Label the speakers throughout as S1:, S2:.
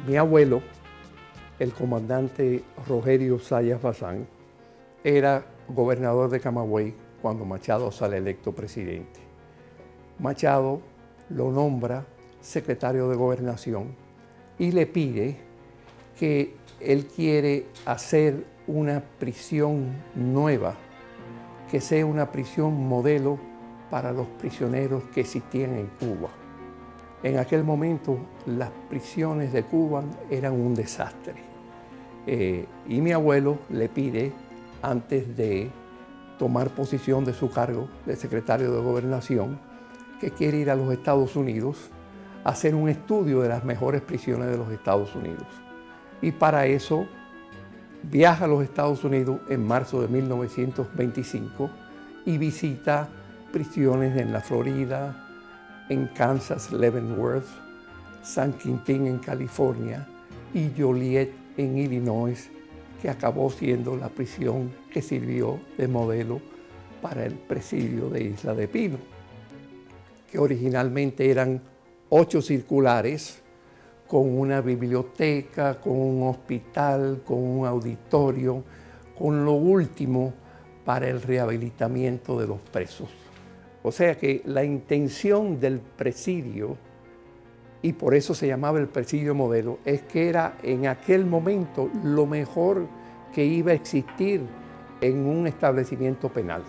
S1: Mi abuelo, el comandante Rogerio Zayas Bazán, era gobernador de Camagüey cuando Machado sale electo presidente. Machado lo nombra secretario de Gobernación y le pide que él quiere hacer una prisión nueva, que sea una prisión modelo para los prisioneros que existían en Cuba. En aquel momento las prisiones de Cuba eran un desastre. Y mi abuelo le pide, antes de tomar posición de su cargo de secretario de Gobernación, que quiere ir a los Estados Unidos a hacer un estudio de las mejores prisiones de los Estados Unidos. Y para eso viaja a los Estados Unidos en marzo de 1925 y visita prisiones en la Florida, en Kansas, Leavenworth, San Quintín en California y Joliet en Illinois, que acabó siendo la prisión que sirvió de modelo para el presidio de Isla de Pino, que originalmente eran 8 circulares con una biblioteca, con un hospital, con un auditorio, con lo último para el rehabilitamiento de los presos. O sea que la intención del presidio, y por eso se llamaba el presidio modelo, es que era en aquel momento lo mejor que iba a existir en un establecimiento penal.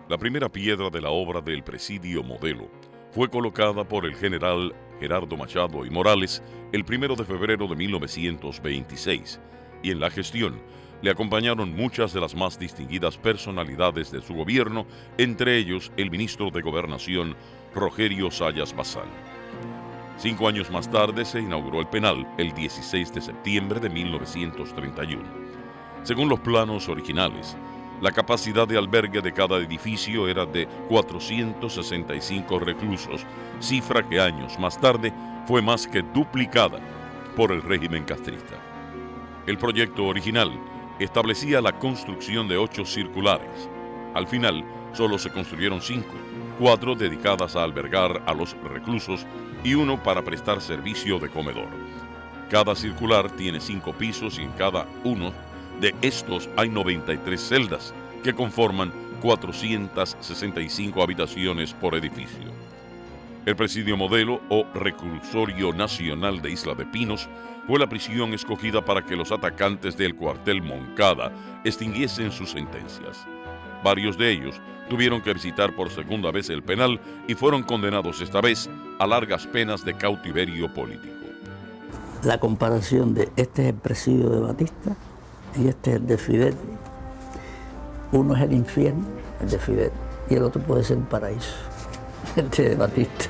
S2: La primera piedra de la obra del presidio modelo fue colocada por el general Gerardo Machado y Morales el 1 de febrero de 1926, y en la gestión le acompañaron muchas de las más distinguidas personalidades de su gobierno, entre ellos el ministro de Gobernación, Rogerio Zayas Bazán. 5 años más tarde se inauguró el penal, el 16 de septiembre de 1931. Según los planos originales, la capacidad de albergue de cada edificio era de 465 reclusos, cifra que años más tarde fue más que duplicada por el régimen castrista. El proyecto original establecía la construcción de 8 circulares. Al final, solo se construyeron 5, 4 dedicadas a albergar a los reclusos y 1 para prestar servicio de comedor. Cada circular tiene 5 pisos y en cada uno de estos hay 93 celdas que conforman 465 habitaciones por edificio. El presidio modelo o reclusorio nacional de Isla de Pinos fue la prisión escogida para que los atacantes del cuartel Moncada extinguiesen sus sentencias. Varios de ellos tuvieron que visitar por segunda vez el penal y fueron condenados esta vez a largas penas de cautiverio político.
S3: La comparación de este es el presidio de Batista y este es el de Fidel. Uno es el infierno, el de Fidel, y el otro puede ser el paraíso, el de Batista.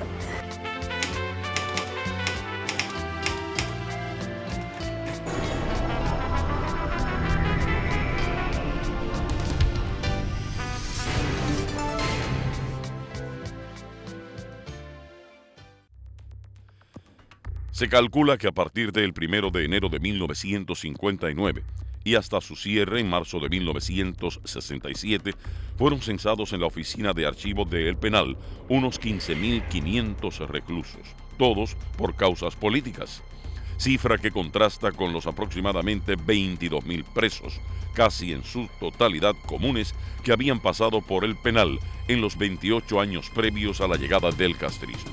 S2: Se calcula que a partir del 1 de enero de 1959 y hasta su cierre en marzo de 1967, fueron censados en la oficina de archivos de El Penal unos 15.500 reclusos, todos por causas políticas, cifra que contrasta con los aproximadamente 22.000 presos, casi en su totalidad comunes, que habían pasado por El Penal en los 28 años previos a la llegada del castrismo.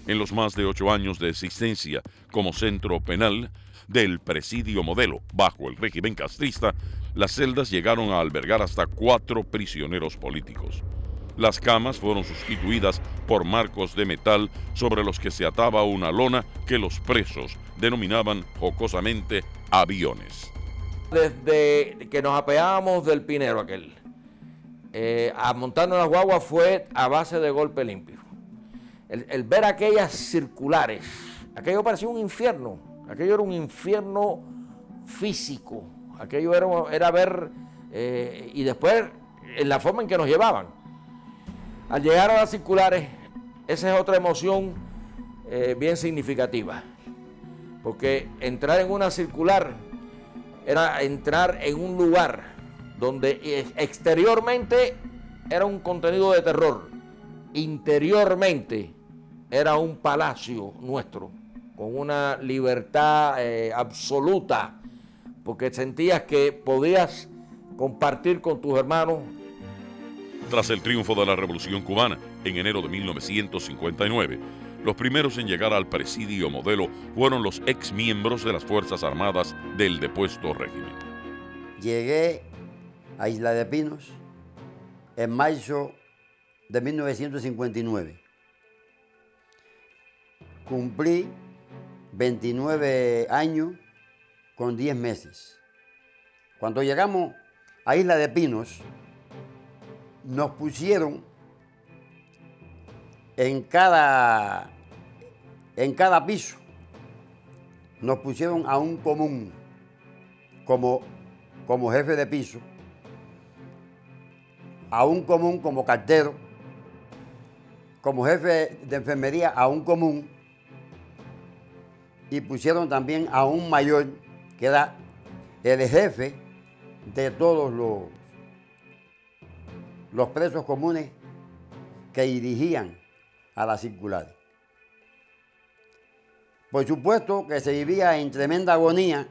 S2: En los más de 8 años de existencia como centro penal del presidio modelo bajo el régimen castrista, las celdas llegaron a albergar hasta 4 prisioneros políticos. Las camas fueron sustituidas por marcos de metal sobre los que se ataba una lona que los presos denominaban jocosamente aviones.
S4: Desde que nos apeábamos del Pinero aquel, a montarnos las guaguas fue a base de golpe limpio. El ver aquellas circulares, aquello parecía un infierno, aquello era un infierno físico, aquello era ver, y después en la forma en que nos llevaban. Al llegar a las circulares, esa es otra emoción bien significativa, porque entrar en una circular era entrar en un lugar donde exteriormente era un contenido de terror, interiormente era un palacio nuestro, con una libertad absoluta, porque sentías que podías compartir con tus hermanos.
S2: Tras el triunfo de la Revolución Cubana en enero de 1959, los primeros en llegar al presidio Modelo fueron los exmiembros de las Fuerzas Armadas del depuesto régimen.
S5: Llegué a Isla de Pinos en mayo de 1959. Cumplí 29 años con 10 meses. Cuando llegamos a Isla de Pinos, nos pusieron en cada piso, nos pusieron a un común como jefe de piso, a un común como cartero, como jefe de enfermería a un común, y pusieron también a un mayor que era el jefe de todos los presos comunes que dirigían a las circulares. Por supuesto que se vivía en tremenda agonía,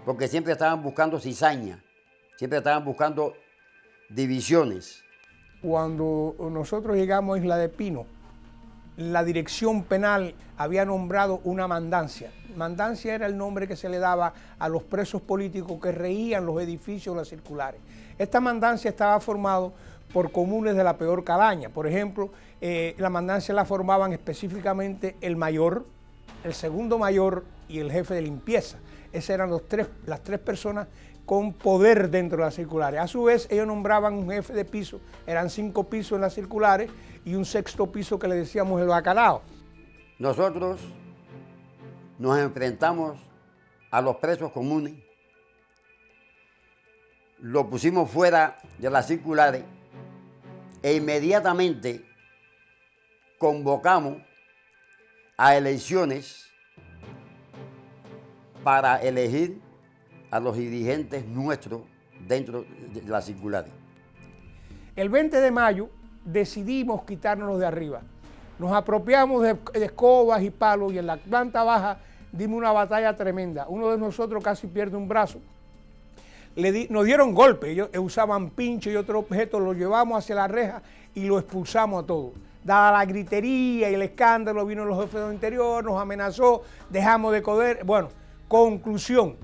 S5: porque siempre estaban buscando cizaña, siempre estaban buscando divisiones.
S6: Cuando nosotros llegamos a Isla de Pino, la dirección penal había nombrado una mandancia. Mandancia era el nombre que se le daba a los presos políticos que reían los edificios, las circulares. Esta mandancia estaba formada por comunes de la peor calaña. Por ejemplo, la mandancia la formaban específicamente el mayor, el segundo mayor y el jefe de limpieza. Esas eran las tres personas con poder dentro de las circulares. A su vez, ellos nombraban un jefe de piso, eran 5 pisos en las circulares y un 6º piso que le decíamos el bacalao.
S5: Nosotros nos enfrentamos a los presos comunes, lo pusimos fuera de las circulares e inmediatamente convocamos a elecciones para elegir a los dirigentes nuestros dentro de las circulares.
S6: El 20 de mayo decidimos quitárnoslos de arriba. Nos apropiamos de escobas y palos y en la planta baja dimos una batalla tremenda. Uno de nosotros casi pierde un brazo. Nos dieron golpes, ellos usaban pincho y otro objeto, lo llevamos hacia la reja y lo expulsamos a todos. Dada la gritería y el escándalo, vino los jefes de interior, nos amenazó, dejamos de coder. Bueno, conclusión,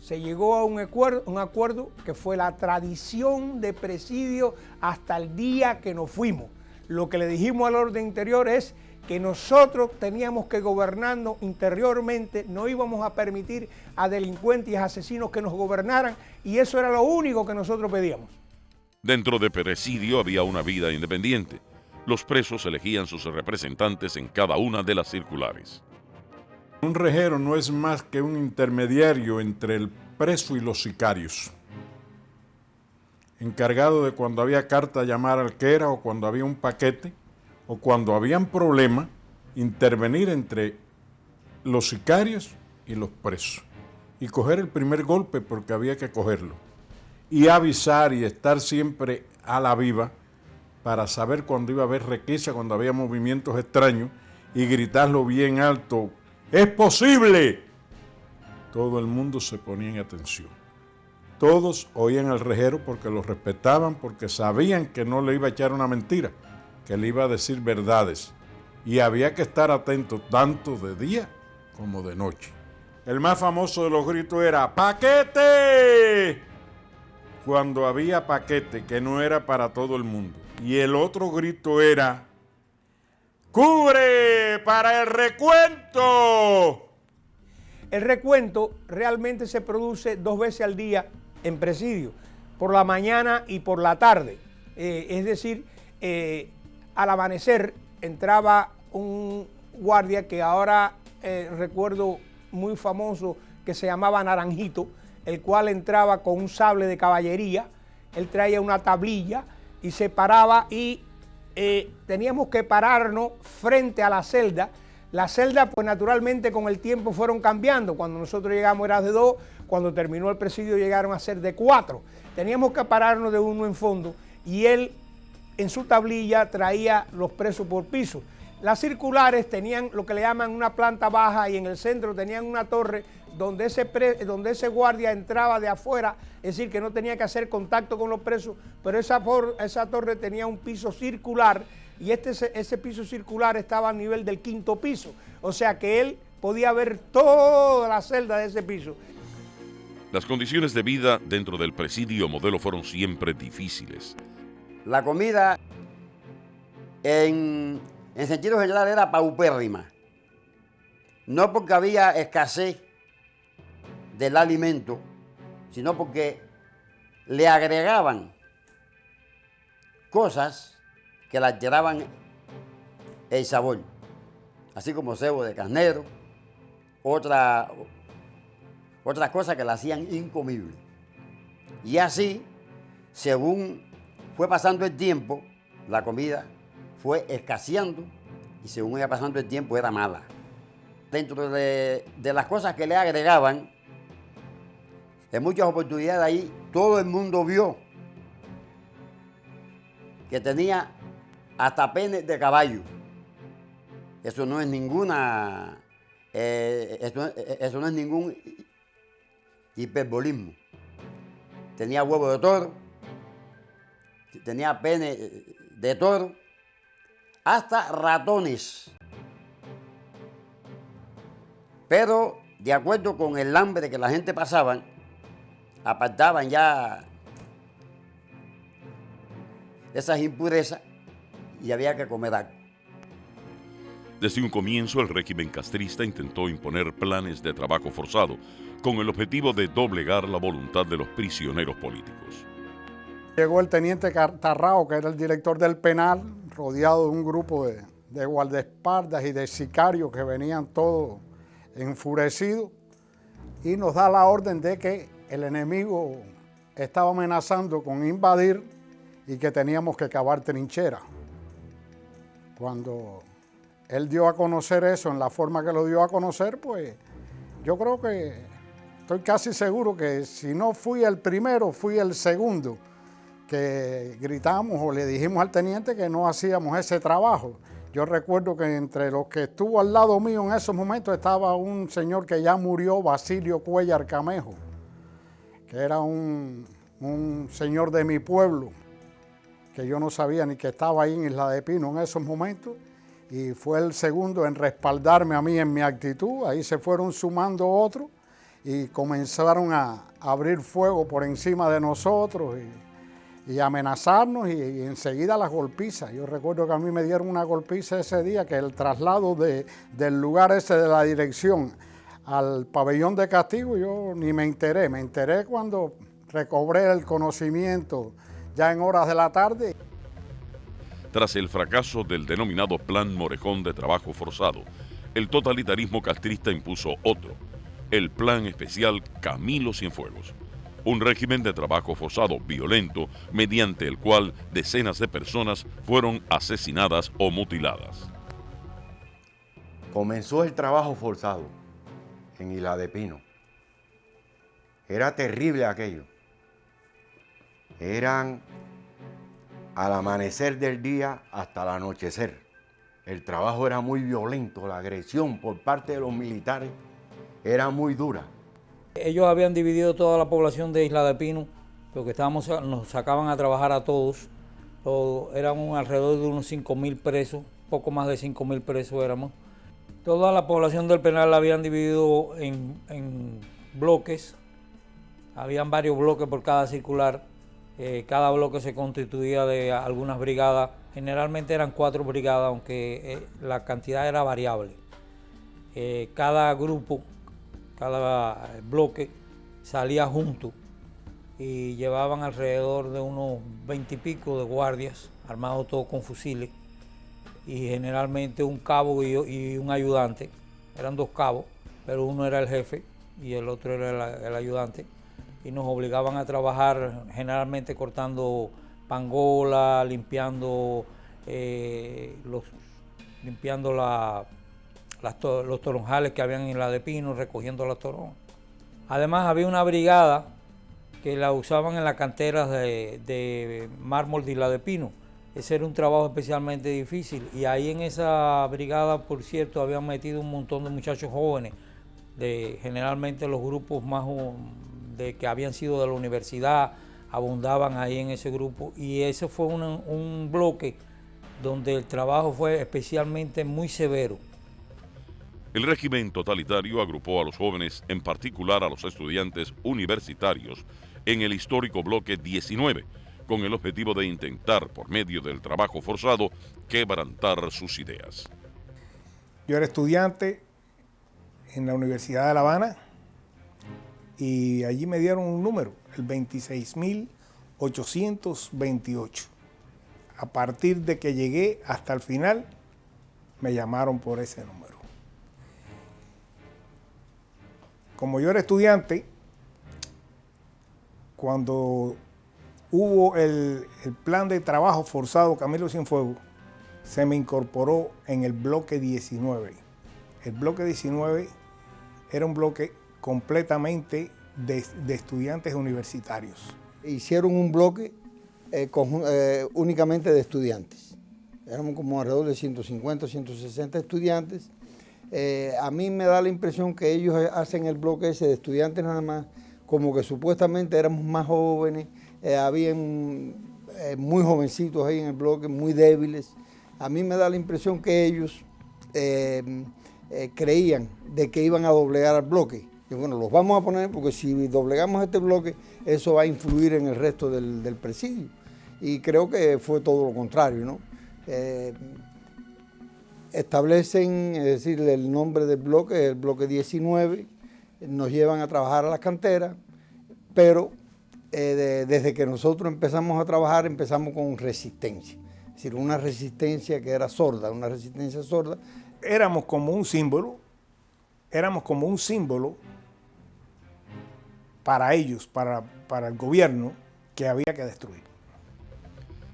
S6: se llegó a un acuerdo que fue la tradición de presidio hasta el día que nos fuimos. Lo que le dijimos al orden interior es que nosotros teníamos que gobernarnos interiormente, no íbamos a permitir a delincuentes y asesinos que nos gobernaran, y eso era lo único que nosotros pedíamos.
S2: Dentro de presidio había una vida independiente. Los presos elegían sus representantes en cada una de las circulares.
S7: Un rejero no es más que un intermediario entre el preso y los sicarios, encargado de cuando había carta llamar al que era o cuando había un paquete o cuando habían problemas, intervenir entre los sicarios y los presos y coger el primer golpe porque había que cogerlo y avisar y estar siempre a la viva para saber cuando iba a haber requisa, cuando había movimientos extraños y gritarlo bien alto: ¡es posible! Todo el mundo se ponía en atención. Todos oían al rejero porque lo respetaban, porque sabían que no le iba a echar una mentira, que le iba a decir verdades. Y había que estar atento tanto de día como de noche. El más famoso de los gritos era ¡paquete! Cuando había paquete, que no era para todo el mundo. Y el otro grito era ¡cubre para el recuento!
S6: El recuento realmente se produce 2 veces al día en presidio, por la mañana y por la tarde. Es decir, al amanecer entraba un guardia que ahora recuerdo muy famoso, que se llamaba Naranjito, el cual entraba con un sable de caballería. Él traía una tablilla y se paraba y teníamos que pararnos frente a la celda. Las celdas, pues naturalmente con el tiempo fueron cambiando. Cuando nosotros llegamos era de 2, cuando terminó el presidio llegaron a ser de 4. Teníamos que pararnos de uno en fondo y él en su tablilla traía los presos por piso. Las circulares tenían lo que le llaman una planta baja y en el centro tenían una torre donde ese guardia entraba de afuera, es decir, que no tenía que hacer contacto con los presos, pero esa torre tenía un piso circular y ese piso circular estaba a nivel del 5º piso, o sea que él podía ver toda la celda de ese piso.
S2: Las condiciones de vida dentro del presidio Modelo fueron siempre difíciles.
S5: La comida en sentido general era paupérrima. No porque había escasez del alimento, sino porque le agregaban cosas que le alteraban el sabor, así como cebo de carnero, otras cosas que la hacían incomible. Y así, según fue pasando el tiempo, la comida fue escaseando y según iba pasando el tiempo era mala. Dentro de las cosas que le agregaban, en muchas oportunidades ahí todo el mundo vio que tenía hasta pene de caballo. Eso no es ninguna, eso no es ningún hiperbolismo. Tenía huevo de toro, tenía pene de toro, hasta ratones. Pero de acuerdo con el hambre que la gente pasaba, apartaban ya esas impurezas y había que comer algo.
S2: Desde un comienzo, el régimen castrista intentó imponer planes de trabajo forzado con el objetivo de doblegar la voluntad de los prisioneros políticos.
S8: Llegó el teniente Tarrao, que era el director del penal, rodeado de un grupo de guardaespaldas y de sicarios que venían todos enfurecidos, y nos da la orden de que el enemigo estaba amenazando con invadir y que teníamos que cavar trincheras. Cuando él dio a conocer eso en la forma que lo dio a conocer, pues yo creo que, estoy casi seguro que si no fui el primero, fui el segundo que gritamos o le dijimos al teniente que no hacíamos ese trabajo. Yo recuerdo que entre los que estuvo al lado mío en esos momentos estaba un señor que ya murió, Basilio Cuellar Camejo, que era un señor de mi pueblo, que yo no sabía ni que estaba ahí en Isla de Pino en esos momentos, y fue el segundo en respaldarme a mí en mi actitud. Ahí se fueron sumando otros y comenzaron a abrir fuego por encima de nosotros y amenazarnos y enseguida las golpizas. Yo recuerdo que a mí me dieron una golpiza ese día, que el traslado del lugar ese de la dirección al pabellón de castigo, yo ni me enteré cuando recobré el conocimiento ya en horas de la tarde.
S2: Tras el fracaso del denominado Plan Morejón de Trabajo Forzado, el totalitarismo castrista impuso otro, el Plan Especial Camilo Cienfuegos, un régimen de trabajo forzado violento mediante el cual decenas de personas fueron asesinadas o mutiladas.
S9: Comenzó el trabajo forzado en Isla de Pino. Era terrible aquello. Eran al amanecer del día hasta el anochecer. El trabajo era muy violento, la agresión por parte de los militares era muy dura.
S10: Ellos habían dividido toda la población de Isla de Pino, porque nos sacaban a trabajar a todos. Éramos alrededor de unos 5.000 presos, poco más de 5.000 presos éramos. Toda la población del penal la habían dividido en bloques. Habían varios bloques por cada circular. Cada bloque se constituía de algunas brigadas. Generalmente eran 4 brigadas, aunque la cantidad era variable. Cada grupo, cada bloque salía junto y llevaban alrededor de unos 20 y pico de guardias, armados todos con fusiles, y generalmente un cabo y un ayudante. Eran 2 cabos, pero uno era el jefe y el otro era el ayudante, y nos obligaban a trabajar generalmente cortando pangola, limpiando los toronjales que habían en Isla de Pino, recogiendo las toronjas. Además había una brigada que la usaban en las canteras de mármol de Isla de Pino, ese era un trabajo especialmente difícil. Y ahí en esa brigada, por cierto, habían metido un montón de muchachos jóvenes, generalmente los grupos más que habían sido de la universidad, abundaban ahí en ese grupo. Y ese fue un bloque donde el trabajo fue especialmente muy severo.
S2: El régimen totalitario agrupó a los jóvenes, en particular a los estudiantes universitarios, en el histórico bloque 19, con el objetivo de intentar, por medio del trabajo forzado, quebrantar sus ideas.
S6: Yo era estudiante en la Universidad de La Habana y allí me dieron un número, el 26.828. A partir de que llegué hasta el final, me llamaron por ese número. Como yo era estudiante, cuando hubo el plan de trabajo forzado Camilo Cienfuegos, se me incorporó en el bloque 19. El bloque 19 era un bloque completamente de estudiantes universitarios.
S11: Hicieron un bloque únicamente de estudiantes. Éramos como alrededor de 150, 160 estudiantes. A mí me da la impresión que ellos hacen el bloque ese de estudiantes nada más, como que supuestamente éramos más jóvenes, habían muy jovencitos ahí en el bloque, muy débiles. A mí me da la impresión que ellos creían de que iban a doblegar al bloque. Y bueno, los vamos a poner porque si doblegamos este bloque, eso va a influir en el resto del presidio. Y creo que fue todo lo contrario, ¿no? Establecen, es decir, el nombre del bloque, el bloque 19, nos llevan a trabajar a las canteras, pero desde que nosotros empezamos a trabajar, empezamos con resistencia. Es decir, una resistencia que era sorda, una resistencia sorda. Éramos como un símbolo para ellos, para el gobierno, que había que destruir.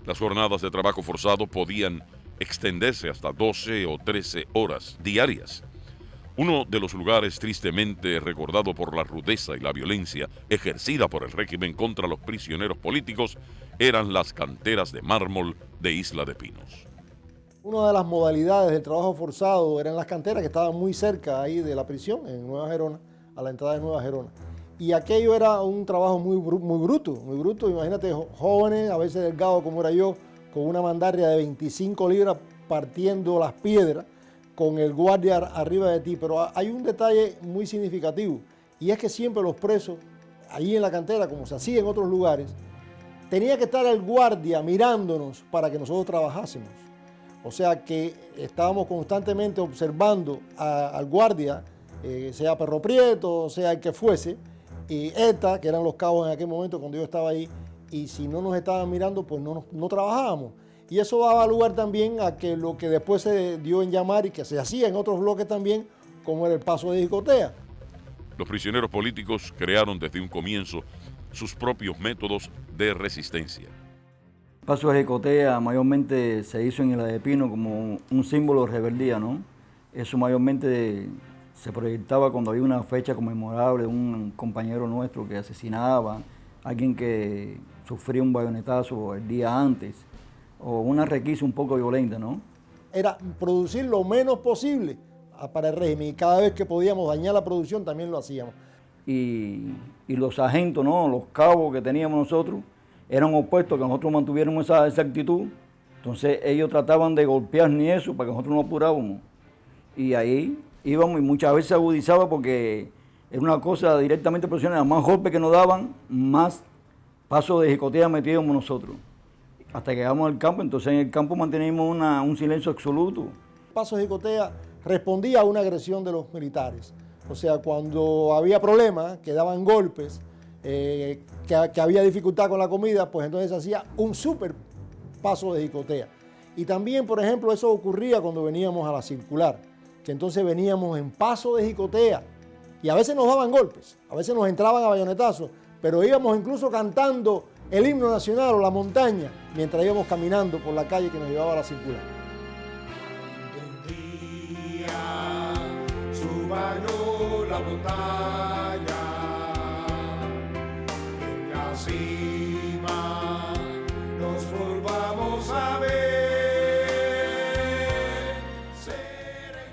S2: Las jornadas de trabajo forzado podían extenderse hasta 12 o 13 horas diarias. Uno de los lugares tristemente recordado por la rudeza y la violencia ejercida por el régimen contra los prisioneros políticos eran las canteras de mármol de Isla de Pinos.
S12: Una de las modalidades del trabajo forzado eran las canteras que estaban muy cerca ahí de la prisión, en Nueva Gerona, a la entrada de Nueva Gerona. Y aquello era un trabajo muy bruto. Imagínate, jóvenes, a veces delgados como era yo, con una mandarria de 25 libras partiendo las piedras, con el guardia arriba de ti. Pero hay un detalle muy significativo, y es que siempre los presos, allí en la cantera, como se hacía en otros lugares, tenía que estar el guardia mirándonos para que nosotros trabajásemos. O sea que estábamos constantemente observando al guardia, sea Perro Prieto, sea el que fuese, y ETA, que eran los cabos en aquel momento cuando yo estaba ahí, y si no nos estaban mirando, pues no trabajábamos. Y eso daba lugar también a que lo que después se dio en llamar y que se hacía en otros bloques también, como era el paso de Jicotea.
S2: Los prisioneros políticos crearon desde un comienzo sus propios métodos de resistencia.
S3: El paso de Jicotea mayormente se hizo en Isla de Pino como un símbolo de rebeldía, ¿no? Eso mayormente se proyectaba cuando había una fecha conmemorable de un compañero nuestro que asesinaba, alguien que sufría un bayonetazo el día antes, o una requisa un poco violenta, ¿no?
S12: Era producir lo menos posible para el régimen, y cada vez que podíamos dañar la producción también lo hacíamos.
S3: Y los agentes, ¿no? Los cabos que teníamos nosotros, eran opuestos a que nosotros mantuviéramos esa actitud. Entonces ellos trataban de golpear ni eso para que nosotros no apurábamos. Y ahí íbamos y muchas veces se agudizaba porque era una cosa directamente profesional. Más golpes que nos daban, más pasos de Jicotea metíamos nosotros. Hasta que llegamos al campo, entonces en el campo manteníamos un silencio absoluto.
S12: Paso de Jicotea respondía a una agresión de los militares. O sea, cuando había problemas, que daban golpes, que había dificultad con la comida, pues entonces hacía un súper paso de Jicotea. Y también, por ejemplo, eso ocurría cuando veníamos a la circular, que entonces veníamos en paso de Jicotea, y a veces nos daban golpes, a veces nos entraban a bayonetazos, pero íbamos incluso cantando el himno nacional o la montaña, mientras íbamos caminando por la calle que nos llevaba a la circular.
S13: Un día subió la montaña, en la cima nos volvamos a ver.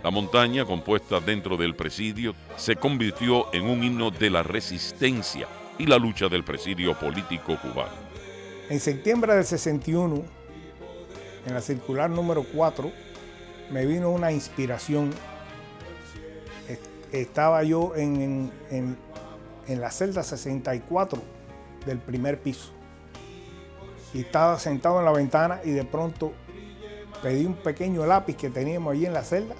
S2: La montaña, compuesta dentro del presidio, se convirtió en un himno de la resistencia y la lucha del presidio político cubano.
S6: En septiembre del 61, en la circular número 4, me vino una inspiración. Estaba yo en la celda 64 del primer piso y estaba sentado en la ventana y de pronto pedí un pequeño lápiz que teníamos allí en la celda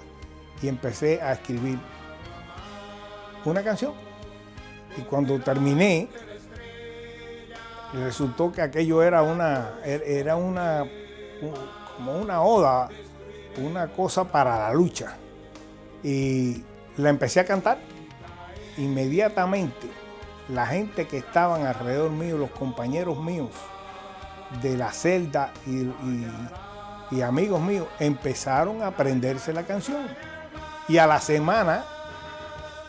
S6: y empecé a escribir una canción. Y cuando terminé, resultó que aquello era como una oda, una cosa para la lucha. Y la empecé a cantar. Inmediatamente, la gente que estaban alrededor mío, los compañeros míos de la celda y amigos míos, empezaron a aprenderse la canción. Y a la semana,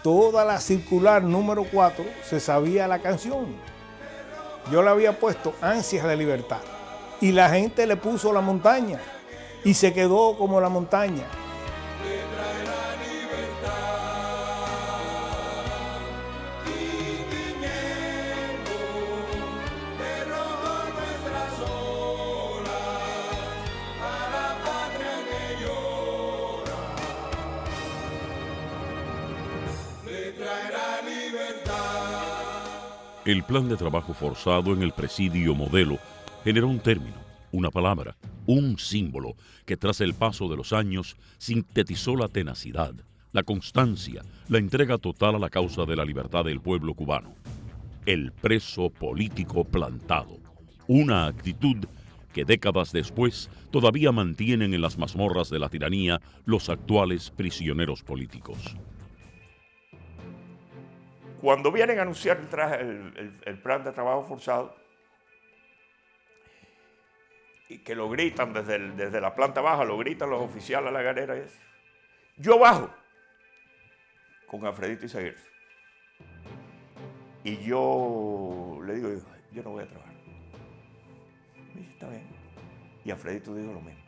S6: toda la circular número 4 se sabía la canción. Yo le había puesto Ansias de Libertad y la gente le puso La Montaña y se quedó como La Montaña.
S2: El plan de trabajo forzado en el presidio Modelo generó un término, una palabra, un símbolo que tras el paso de los años sintetizó la tenacidad, la constancia, la entrega total a la causa de la libertad del pueblo cubano. El preso político plantado, una actitud que décadas después todavía mantienen en las mazmorras de la tiranía los actuales prisioneros políticos.
S14: Cuando vienen a anunciar el plan de trabajo forzado, y que lo gritan desde la planta baja, lo gritan los oficiales a la galera, yo bajo con Alfredito Izaguirre. Y yo le digo, yo no voy a trabajar. Me dice, está bien. Y Alfredito dijo lo mismo.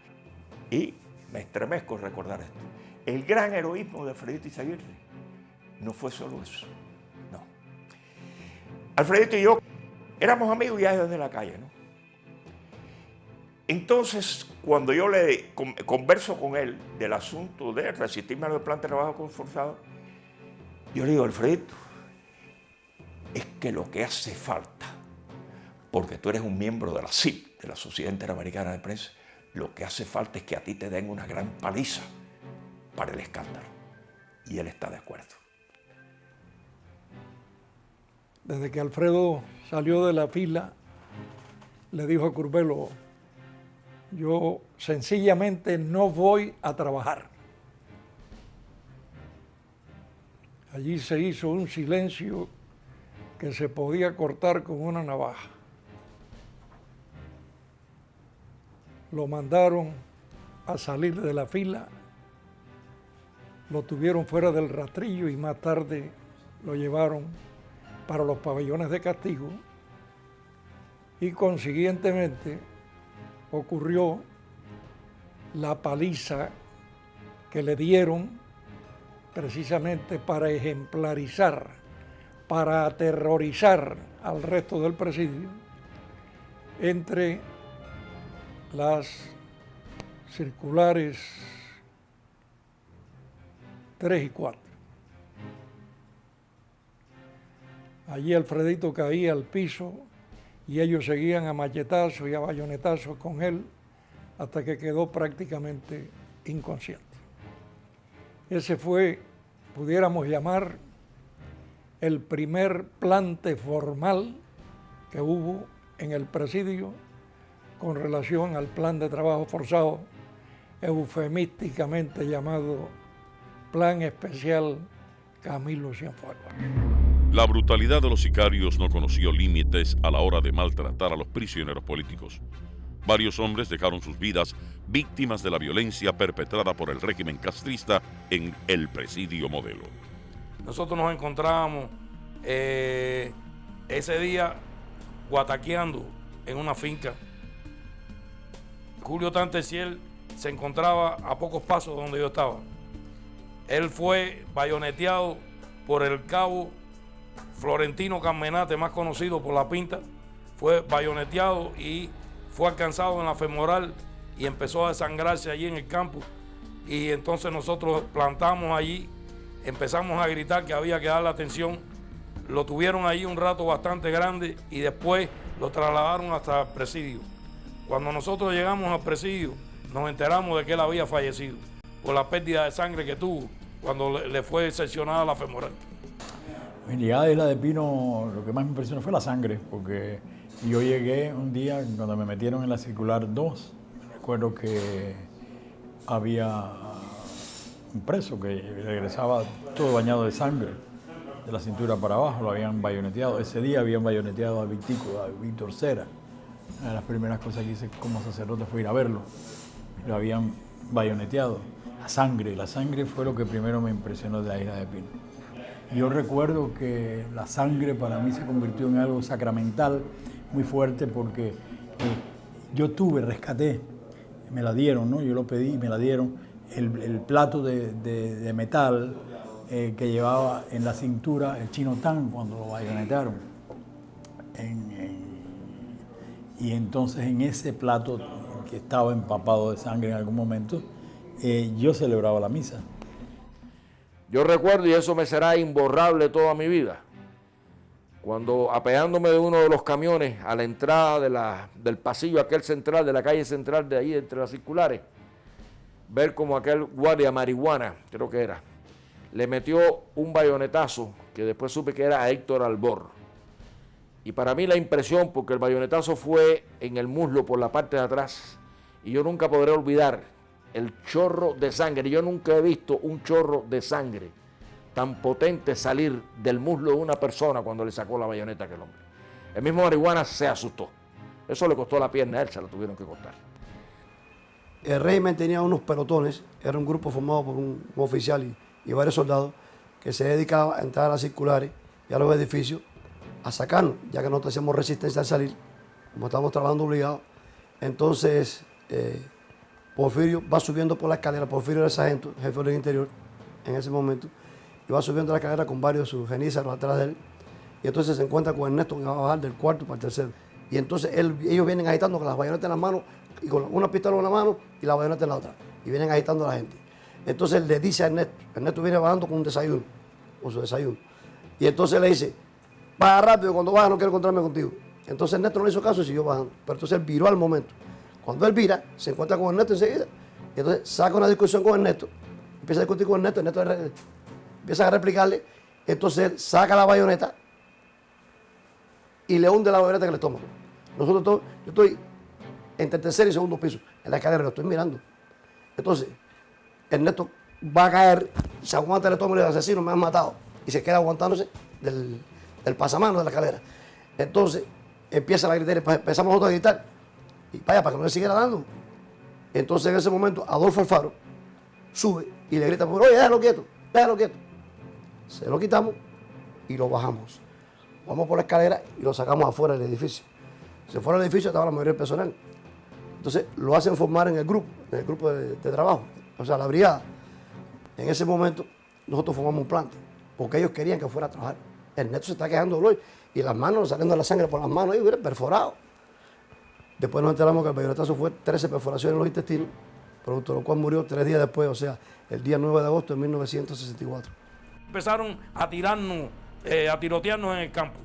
S14: Y me estremezco recordar esto. El gran heroísmo de Alfredito Izaguirre no fue solo eso. Alfredito y yo éramos amigos ya desde la calle, ¿no? Entonces, cuando yo le converso con él del asunto de resistirme al plan de trabajo forzado, yo le digo, Alfredito, es que lo que hace falta, porque tú eres un miembro de la SIP, de la Sociedad Interamericana de Prensa, lo que hace falta es que a ti te den una gran paliza para el escándalo. Y él está de acuerdo.
S15: Desde que Alfredo salió de la fila, le dijo a Curbelo, yo sencillamente no voy a trabajar. Allí se hizo un silencio que se podía cortar con una navaja. Lo mandaron a salir de la fila, lo tuvieron fuera del rastrillo y más tarde lo llevaron para los pabellones de castigo y consiguientemente ocurrió la paliza que le dieron precisamente para ejemplarizar, para aterrorizar al resto del presidio entre las circulares 3 y 4. Allí Alfredito caía al piso y ellos seguían a machetazos y a bayonetazos con él hasta que quedó prácticamente inconsciente. Ese fue, pudiéramos llamar, el primer plante formal que hubo en el presidio con relación al plan de trabajo forzado, eufemísticamente llamado Plan Especial Camilo Cienfuegos.
S2: La brutalidad de los sicarios no conoció límites a la hora de maltratar a los prisioneros políticos. Varios hombres dejaron sus vidas víctimas de la violencia perpetrada por el régimen castrista en el presidio Modelo.
S16: Nosotros nos encontrábamos ese día guataqueando en una finca. Julio Tanteciel se encontraba a pocos pasos de donde yo estaba. él fue bayoneteado por el cabo Florentino Carmenate, más conocido por La Pinta. Fue bayoneteado y fue alcanzado en la femoral y empezó a desangrarse allí en el campo. Y entonces nosotros plantamos allí, empezamos a gritar que había que darle atención. Lo tuvieron allí un rato bastante grande y después lo trasladaron hasta el presidio. Cuando nosotros llegamos al presidio, nos enteramos de que él había fallecido por la pérdida de sangre que tuvo cuando le fue seccionada la femoral.
S17: Mi llegada a Isla de Pino, lo que más me impresionó fue la sangre, porque yo llegué un día cuando me metieron en la circular 2. Recuerdo que había un preso que regresaba todo bañado de sangre, de la cintura para abajo, lo habían bayoneteado. Ese día habían bayoneteado a Víctor Cera. Una de las primeras cosas que hice como sacerdote fue ir a verlo. Lo habían bayoneteado. La sangre fue lo que primero me impresionó de la Isla de Pino. Yo recuerdo que la sangre para mí se convirtió en algo sacramental muy fuerte porque yo rescaté, me la dieron, ¿no? Yo lo pedí y me la dieron, el plato de metal que llevaba en la cintura el Chino Tan cuando lo bayonetaron. Y entonces en ese plato que estaba empapado de sangre en algún momento, yo celebraba la misa.
S4: Yo recuerdo, y eso me será imborrable toda mi vida, cuando apeándome de uno de los camiones a la entrada del pasillo aquel central, de la calle central de ahí entre las circulares, ver como aquel guardia marihuana, creo que era, le metió un bayonetazo que después supe que era a Héctor Albor. Y para mí la impresión, porque el bayonetazo fue en el muslo por la parte de atrás, y yo nunca podré olvidar el chorro de sangre. Yo nunca he visto un chorro de sangre tan potente salir del muslo de una persona cuando le sacó la bayoneta a aquel hombre. El mismo marihuana se asustó. Eso le costó la pierna a él, se la tuvieron que cortar.
S18: El régimen tenía unos pelotones, era un grupo formado por un oficial y varios soldados que se dedicaban a entrar a las circulares y a los edificios a sacarnos, ya que nosotros hacíamos resistencia al salir, como estábamos trabajando obligados. Entonces, Porfirio va subiendo por la escalera. Porfirio era el sargento, jefe del interior en ese momento, y va subiendo la escalera con varios de sus genízaros atrás de él. Y entonces se encuentra con Ernesto, que va a bajar del cuarto para el tercero. Y entonces ellos vienen agitando con las bayonetas en las manos, y con una pistola en una mano y la bayoneta en la otra. Y vienen agitando a la gente. Entonces él le dice a Ernesto viene bajando con un desayuno, con su desayuno. Y entonces le dice, baja rápido, cuando baja no quiero encontrarme contigo. Entonces Ernesto no le hizo caso y siguió bajando. Pero entonces él viró al momento. Cuando él vira, se encuentra con Ernesto enseguida. Y entonces saca una discusión con Ernesto. Empieza a discutir con Ernesto. Empieza a replicarle. Entonces él saca la bayoneta y le hunde la bayoneta en el estómago. Yo estoy entre el tercer y segundo piso, en la escalera, lo estoy mirando. Entonces, Ernesto va a caer, se aguanta el estómago y el asesino me han matado. Y se queda aguantándose del pasamanos de la escalera. Entonces, empieza la gritería, empezamos nosotros a gritar. Y para que no le siguiera dando. Entonces en ese momento Adolfo Alfaro sube y le grita, oye, déjalo quieto. Se lo quitamos y lo bajamos. Vamos por la escalera y lo sacamos afuera del edificio. Se fuera del edificio, estaba la mayoría del personal. Entonces lo hacen formar en el grupo de trabajo, o sea, la brigada. En ese momento nosotros formamos un plante, porque ellos querían que fuera a trabajar. Ernesto se está quejando de dolor y las manos, saliendo la sangre por las manos, ahí, perforado. Después nos enteramos que el bayonetazo fue 13 perforaciones en los intestinos, producto de lo cual murió 3 días después, o sea, el día 9 de agosto de 1964.
S16: Empezaron a tirarnos, a tirotearnos en el campo.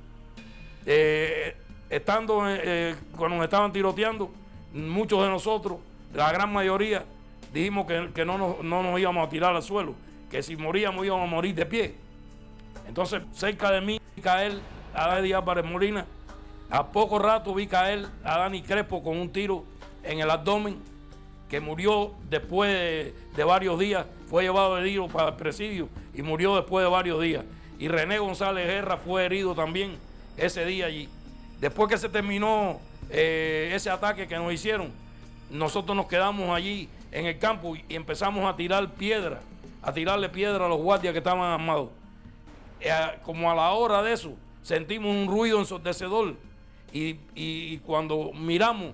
S16: Cuando nos estaban tiroteando, muchos de nosotros, la gran mayoría, dijimos que no nos íbamos a tirar al suelo, que si moríamos íbamos a morir de pie. Entonces, cerca de mí, caer a Eddie Álvarez Molina. A poco rato vi caer a Dani Crespo con un tiro en el abdomen, que murió después de varios días. Fue llevado herido para el presidio y murió después de varios días. Y René González Guerra fue herido también ese día allí. Después que se terminó ese ataque que nos hicieron, nosotros nos quedamos allí en el campo y empezamos a tirar piedra, a tirarle piedra a los guardias que estaban armados. Como a la hora de eso, sentimos un ruido ensordecedor y cuando miramos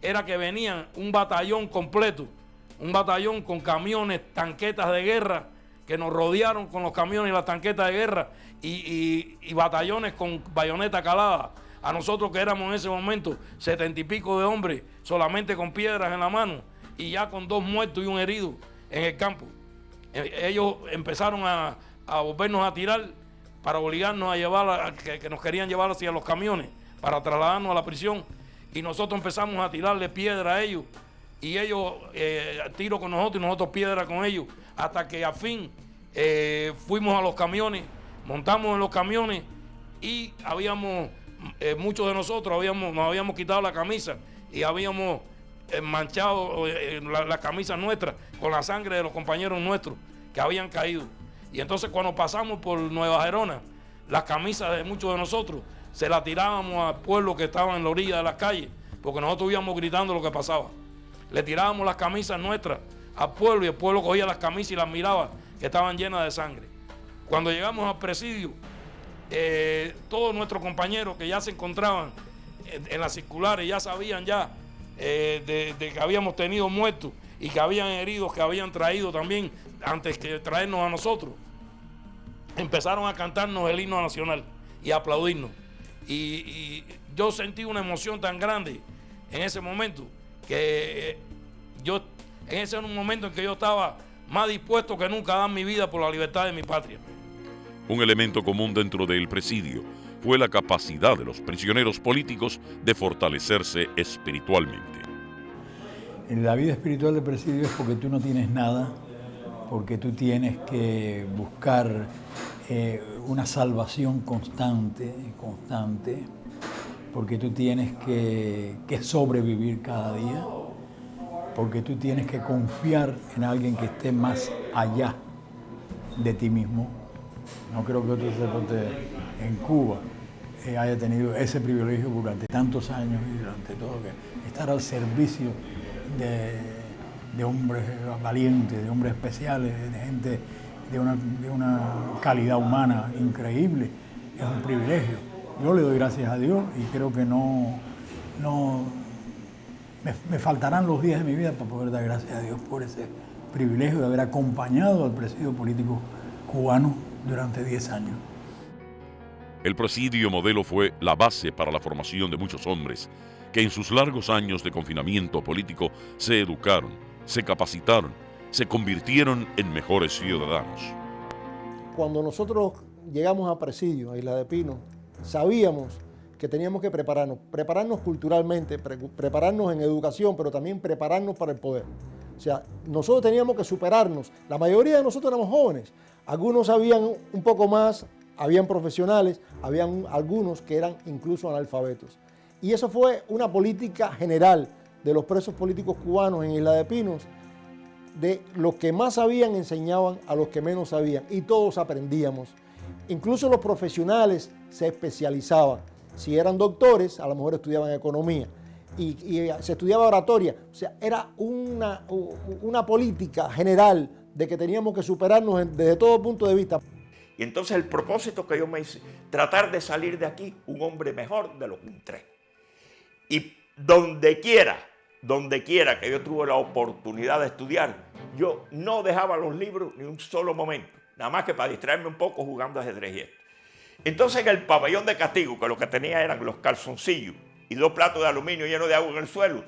S16: era que venían un batallón completo, un batallón con camiones, tanquetas de guerra que nos rodearon con los camiones y las tanquetas de guerra y batallones con bayoneta calada. A nosotros que éramos en ese momento 70 y pico de hombres, solamente con piedras en la mano y ya con 2 muertos y un herido en el campo. Ellos empezaron a volvernos a tirar para obligarnos a llevar, que nos querían llevar hacia los camiones para trasladarnos a la prisión. Y nosotros empezamos a tirarle piedra a ellos y ellos tiro con nosotros y nosotros piedra con ellos, hasta que al fin fuimos a los camiones, montamos en los camiones y muchos de nosotros nos habíamos quitado la camisa y habíamos manchado la camisa nuestra con la sangre de los compañeros nuestros que habían caído. Y entonces cuando pasamos por Nueva Gerona, las camisas de muchos de nosotros se las tirábamos al pueblo que estaba en la orilla de las calles, porque nosotros íbamos gritando lo que pasaba. Le tirábamos las camisas nuestras al pueblo y el pueblo cogía las camisas y las miraba, que estaban llenas de sangre. Cuando llegamos al presidio, todos nuestros compañeros que ya se encontraban en las circulares ya sabían de que habíamos tenido muertos y que habían heridos que habían traído también antes que traernos a nosotros. Empezaron a cantarnos el himno nacional y a aplaudirnos. Y yo sentí una emoción tan grande en ese momento que ese era un momento en que yo estaba más dispuesto que nunca a dar mi vida por la libertad de mi patria.
S2: Un elemento común dentro del presidio fue la capacidad de los prisioneros políticos de fortalecerse espiritualmente.
S17: En la vida espiritual del presidio es porque tú no tienes nada, porque tú tienes que buscar una salvación constante, porque tú tienes que sobrevivir cada día, porque tú tienes que confiar en alguien que esté más allá de ti mismo. No creo que otro sacerdote en Cuba haya tenido ese privilegio durante tantos años y durante todo, que estar al servicio de hombres valientes, de hombres especiales, de gente de una calidad humana increíble. Es un privilegio. Yo le doy gracias a Dios y creo que me faltarán los días de mi vida para poder dar gracias a Dios por ese privilegio de haber acompañado al presidio político cubano durante 10 años.
S2: El presidio modelo fue la base para la formación de muchos hombres que en sus largos años de confinamiento político se educaron, se capacitaron, se convirtieron en mejores ciudadanos.
S12: Cuando nosotros llegamos a presidio, a Isla de Pino, sabíamos que teníamos que prepararnos culturalmente, prepararnos en educación, pero también prepararnos para el poder. O sea, nosotros teníamos que superarnos. La mayoría de nosotros éramos jóvenes. Algunos sabían un poco más, habían profesionales, habían algunos que eran incluso analfabetos. Y eso fue una política general de los presos políticos cubanos en Isla de Pinos. De los que más sabían enseñaban a los que menos sabían y todos aprendíamos. Incluso los profesionales se especializaban. Si eran doctores, a lo mejor estudiaban economía y se estudiaba oratoria. O sea, era una política general de que teníamos que superarnos desde todo punto de vista.
S14: Y entonces el propósito que yo me hice, tratar de salir de aquí un hombre mejor de lo que entré. Y donde quiera que yo tuve la oportunidad de estudiar, yo no dejaba los libros ni un solo momento, nada más que para distraerme un poco jugando ajedrez y esto. Entonces en el pabellón de castigo, que lo que tenía eran los calzoncillos y 2 platos de aluminio llenos de agua en el suelo,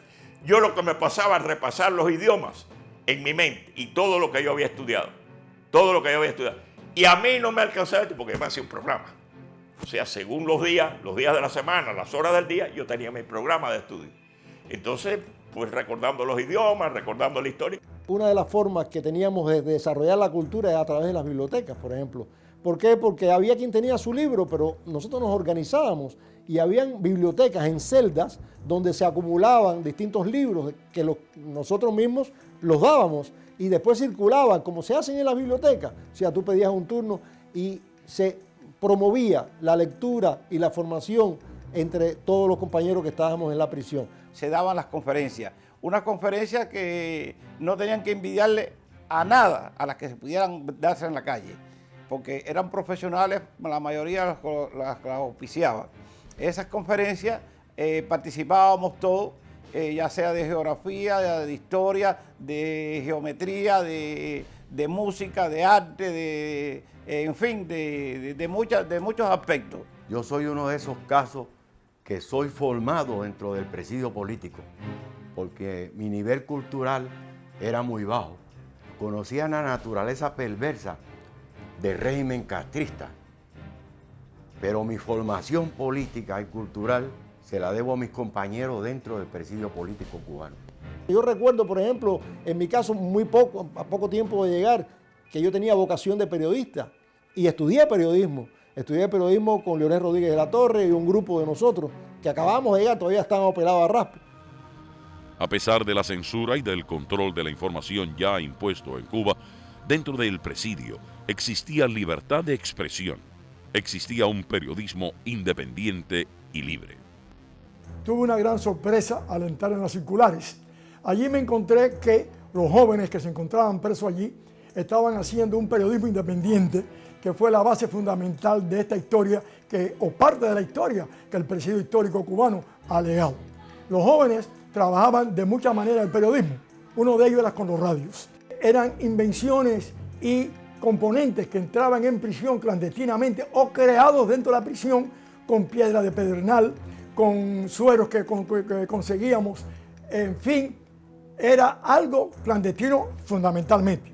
S14: yo lo que me pasaba a repasar los idiomas en mi mente y todo lo que yo había estudiado, Y a mí no me alcanzaba porque me hacía un programa. O sea, según los días de la semana, las horas del día, yo tenía mi programa de estudio. Entonces, pues recordando los idiomas, recordando la historia.
S12: Una de las formas que teníamos de desarrollar la cultura es a través de las bibliotecas, por ejemplo. ¿Por qué? Porque había quien tenía su libro, pero nosotros nos organizábamos y habían bibliotecas en celdas donde se acumulaban distintos libros que nosotros mismos los dábamos y después circulaban, como se hacen en las bibliotecas. O sea, tú pedías un turno y se promovía la lectura y la formación entre todos los compañeros que estábamos en la prisión.
S19: Se daban las conferencias, unas conferencias que no tenían que envidiarle a nada a las que se pudieran darse en la calle, porque eran profesionales, la mayoría las auspiciaban. Esas conferencias participábamos todos, ya sea de geografía, de historia, de geometría, de de música, de arte, en fin, de muchos aspectos.
S9: Yo soy uno de esos casos que soy formado dentro del presidio político, porque mi nivel cultural era muy bajo. Conocía la naturaleza perversa del régimen castrista, pero mi formación política y cultural se la debo a mis compañeros dentro del presidio político cubano.
S12: Yo recuerdo, por ejemplo, en mi caso, a poco tiempo de llegar, que yo tenía vocación de periodista y estudié periodismo. Estudié periodismo con Leonel Rodríguez de la Torre y un grupo de nosotros que acabamos de llegar, todavía estaban operados a raspe.
S2: A pesar de la censura y del control de la información ya impuesto en Cuba, dentro del presidio existía libertad de expresión, existía un periodismo independiente y libre.
S15: Tuve una gran sorpresa al entrar en las circulares. Allí me encontré que los jóvenes que se encontraban presos allí estaban haciendo un periodismo independiente que fue la base fundamental de esta historia, o parte de la historia que el presidio histórico cubano ha legado. Los jóvenes trabajaban de muchas maneras el periodismo. Uno de ellos era con los radios. Eran invenciones y componentes que entraban en prisión clandestinamente o creados dentro de la prisión con piedra de pedernal, con sueros que conseguíamos, en fin, era algo clandestino fundamentalmente.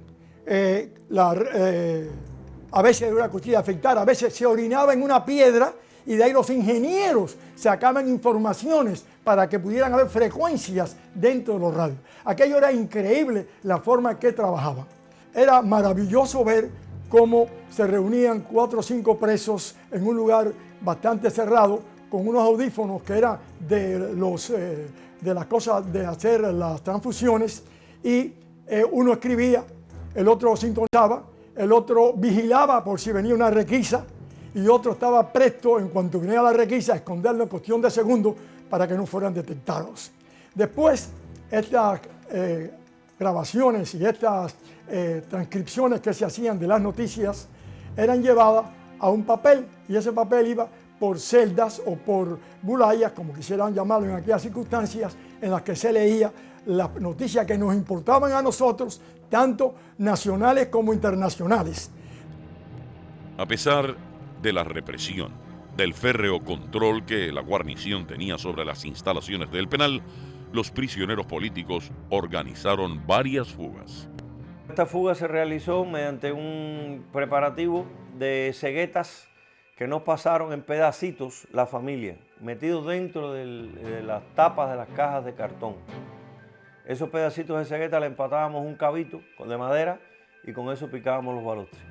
S15: A veces era una cuchilla de afeitar, a veces se orinaba en una piedra y de ahí los ingenieros sacaban informaciones para que pudieran haber frecuencias dentro de los radios. Aquello era increíble la forma que trabajaban. Era maravilloso ver cómo se reunían 4 o 5 presos en un lugar bastante cerrado con unos audífonos que eran de las cosas de hacer las transfusiones y uno escribía, el otro sintonizaba, el otro vigilaba por si venía una requisa y otro estaba presto en cuanto venía la requisa a esconderlo en cuestión de segundos para que no fueran detectados. Después, estas grabaciones y estas transcripciones que se hacían de las noticias eran llevadas a un papel y ese papel iba por celdas o por bulayas, como quisieran llamarlo en aquellas circunstancias, en las que se leía las noticias que nos importaban a nosotros, tanto nacionales como internacionales.
S2: A pesar de la represión, del férreo control que la guarnición tenía sobre las instalaciones del penal, los prisioneros políticos organizaron varias fugas.
S4: Esta fuga se realizó mediante un preparativo de ceguetas que nos pasaron en pedacitos la familia, metidos dentro de las tapas de las cajas de cartón. Esos pedacitos de cegueta le empatábamos un cabito de madera y con eso picábamos los balostres.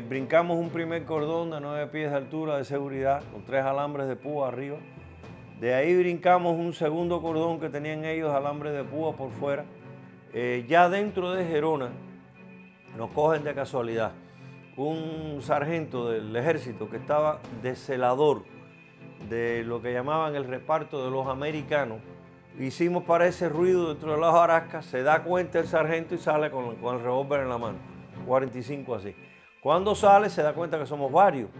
S4: Brincamos un primer cordón de 9 pies de altura de seguridad con 3 alambres de púa arriba. De ahí brincamos un segundo cordón que tenían ellos, alambres de púa por fuera. Ya dentro de Gerona nos cogen de casualidad un sargento del ejército que estaba de celador de lo que llamaban el reparto de los americanos. Hicimos para ese ruido dentro de las hojarascas, se da cuenta el sargento y sale con el revólver en la mano, 45 así. Cuando sale se da cuenta que somos varios.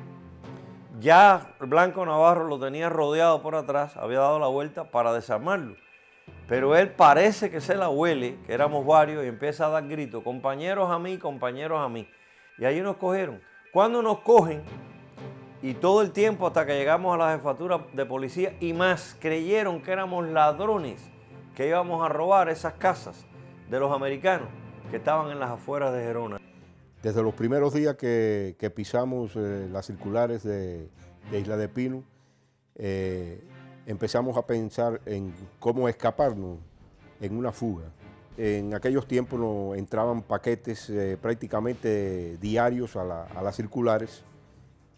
S4: Ya Blanco Navarro lo tenía rodeado por atrás, había dado la vuelta para desarmarlo. Pero él parece que se la huele, que éramos varios, y empieza a dar gritos, compañeros a mí, compañeros a mí. Y ahí nos cogieron. Cuando nos cogen, y todo el tiempo hasta que llegamos a la jefatura de policía y más, creyeron que éramos ladrones, que íbamos a robar esas casas de los americanos que estaban en las afueras de Gerona.
S20: Desde los primeros días que pisamos las circulares de Isla de Pino, empezamos a pensar en cómo escaparnos en una fuga. En aquellos tiempos nos entraban paquetes prácticamente diarios a las circulares